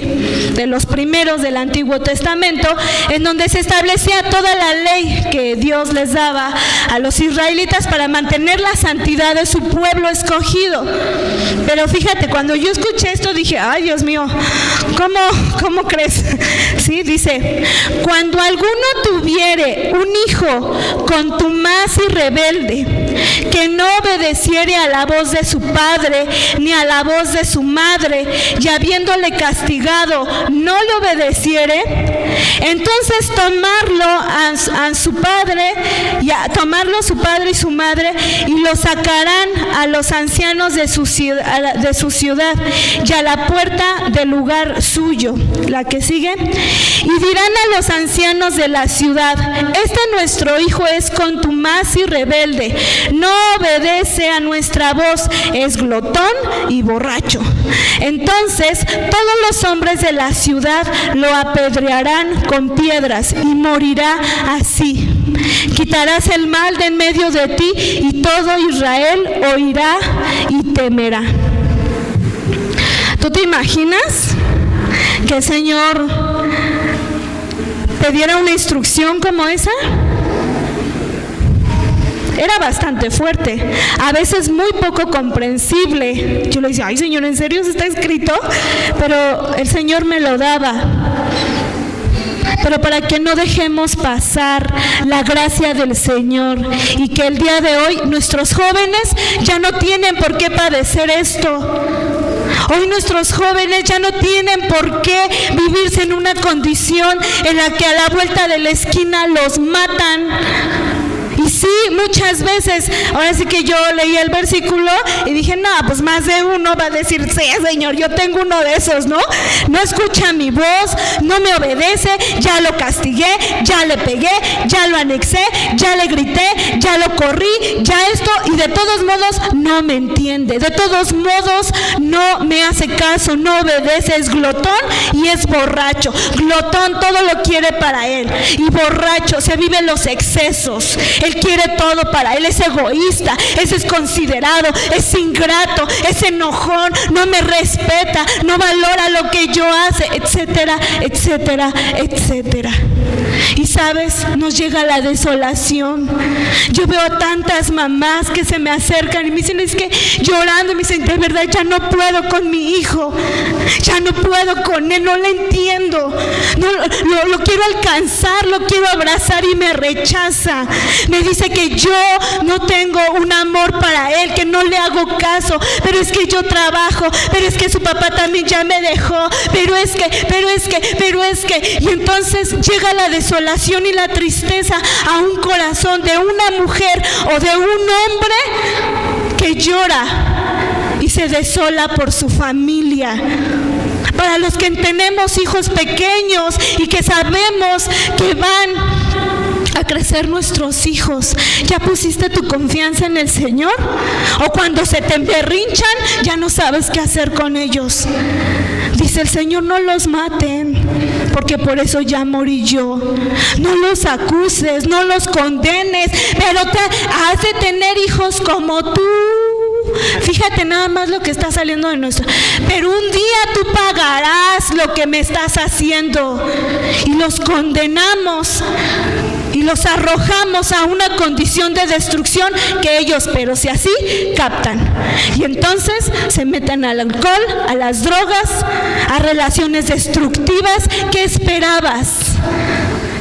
[SPEAKER 2] De los primeros del Antiguo Testamento, en donde se establecía toda la ley que Dios les daba a los israelitas para mantener la santidad de su pueblo escogido. Pero fíjate, cuando yo escuché esto dije, ay Dios mío, ¿cómo crees? Sí, dice, cuando alguno tuviere un hijo contumaz y rebelde, que no obedeciere a la voz de su padre ni a la voz de su madre, y habiéndole castigado no le obedeciere, entonces tomarlo su padre y su madre, y lo sacarán a los ancianos de su ciudad y a la puerta del lugar suyo. La que sigue, y dirán a los ancianos de la ciudad, este nuestro hijo es contumaz y rebelde, no obedece a nuestra voz, es glotón y borracho. Entonces todos los hombres de la ciudad lo apedrearán con piedras y morirá así. Quitarás el mal de en medio de ti y todo Israel oirá y temerá. ¿Tú te imaginas que el Señor te diera una instrucción como esa? Era bastante fuerte, a veces muy poco comprensible. Yo le decía, ay Señor, ¿en serio eso está escrito? Pero el Señor me lo daba. Pero para que no dejemos pasar la gracia del Señor y que el día de hoy nuestros jóvenes ya no tienen por qué padecer esto. Hoy nuestros jóvenes ya no tienen por qué vivirse en una condición en la que a la vuelta de la esquina los matan. Y sí, muchas veces, ahora sí que yo leí el versículo y dije, no, pues más de uno va a decir, sí, Señor, yo tengo uno de esos, ¿no? No escucha mi voz, no me obedece, ya lo castigué, ya le pegué, ya lo anexé, ya le grité, ya lo corrí, ya esto, y de todos modos no me entiende, de todos modos no me hace caso, no obedece, es glotón y es borracho. Glotón todo lo quiere para él y borracho se vive los excesos. Él quiere todo para él, es egoísta, es desconsiderado, es ingrato, es enojón, no me respeta, no valora lo que yo hace, etcétera, etcétera, etcétera. Y sabes, nos llega la desolación. Yo veo tantas mamás que se me acercan y me dicen, es que llorando, me dicen, de verdad ya no puedo con mi hijo, ya no puedo con él, no le entiendo, no, lo quiero alcanzar, lo quiero abrazar y me rechaza. Me dice que yo no tengo un amor para él, que no le hago caso, pero es que yo trabajo, pero es que su papá también ya me dejó, pero es que, y entonces llega la desolación y la tristeza a un corazón de una mujer o de un hombre que llora y se desola por su familia. Para los que tenemos hijos pequeños y que sabemos que van a crecer nuestros hijos, ¿ya pusiste tu confianza en el Señor? O cuando se te emberrinchan, ya no sabes qué hacer con ellos. Dice el Señor, no los maten, porque por eso ya morí yo. No los acuses, no los condenes, pero te has de tener hijos como tú. Fíjate nada más lo que está saliendo de nuestro. Pero un día tú pagarás lo que me estás haciendo. Y los condenamos y los arrojamos a una condición de destrucción que ellos, pero si así, captan. Y entonces se meten al alcohol, a las drogas, a relaciones destructivas. ¿Qué esperabas?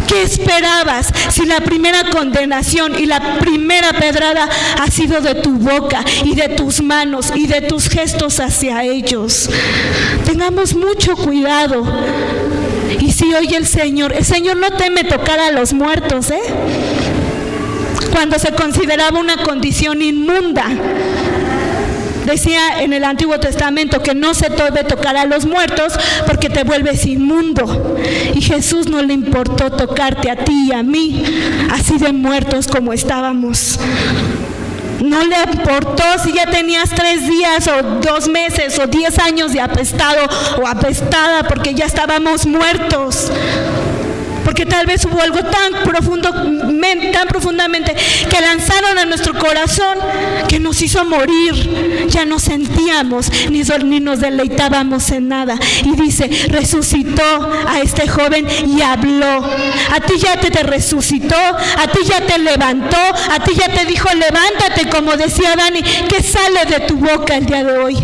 [SPEAKER 2] ¿Qué esperabas si la primera condenación y la primera pedrada ha sido de tu boca y de tus manos y de tus gestos hacia ellos? Tengamos mucho cuidado. Y si hoy el Señor no teme tocar a los muertos, cuando se consideraba una condición inmunda. Decía en el Antiguo Testamento que no se debe tocar a los muertos porque te vuelves inmundo. Y Jesús no le importó tocarte a ti y a mí, así de muertos como estábamos. No le importó si ya tenías 3 días o 2 meses o 10 años de apestado o apestada, porque ya estábamos muertos. Porque tal vez hubo algo tan profundamente que lanzaron a nuestro corazón que nos hizo morir. Ya no sentíamos ni nos deleitábamos en nada. Y dice, resucitó a este joven y habló. A ti ya te resucitó, a ti ya te levantó, a ti ya te dijo levántate, como decía Dani. ¿Qué sale de tu boca el día de hoy?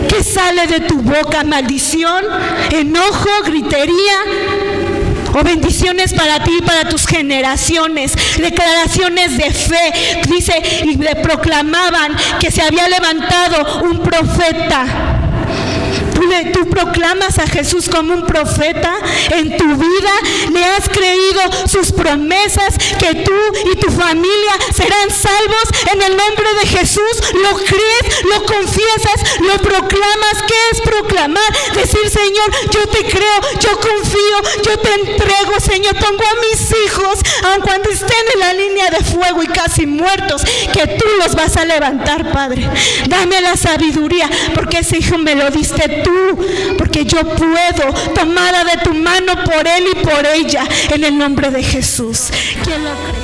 [SPEAKER 2] ¿Qué sale de tu boca? ¿Maldición? ¿Enojo? ¿Gritería? O bendiciones para ti y para tus generaciones, declaraciones de fe. Dice, y le proclamaban que se había levantado un profeta. Tú proclamas a Jesús como un profeta en tu vida, le has creído sus promesas, que tú y tu familia serán salvos en el nombre de Jesús. Lo crees, lo confiesas, lo proclamas. ¿Qué es proclamar? Decir, Señor, yo te creo, yo confío, yo te entrego, Señor, pongo a mis hijos, aun cuando estén en la línea de fuego y casi muertos, que tú los vas a levantar, Padre. Dame la sabiduría, porque ese hijo me lo diste tú, porque yo puedo, tomada de tu mano por él y por ella, en el nombre de Jesús. ¿Quién lo cree?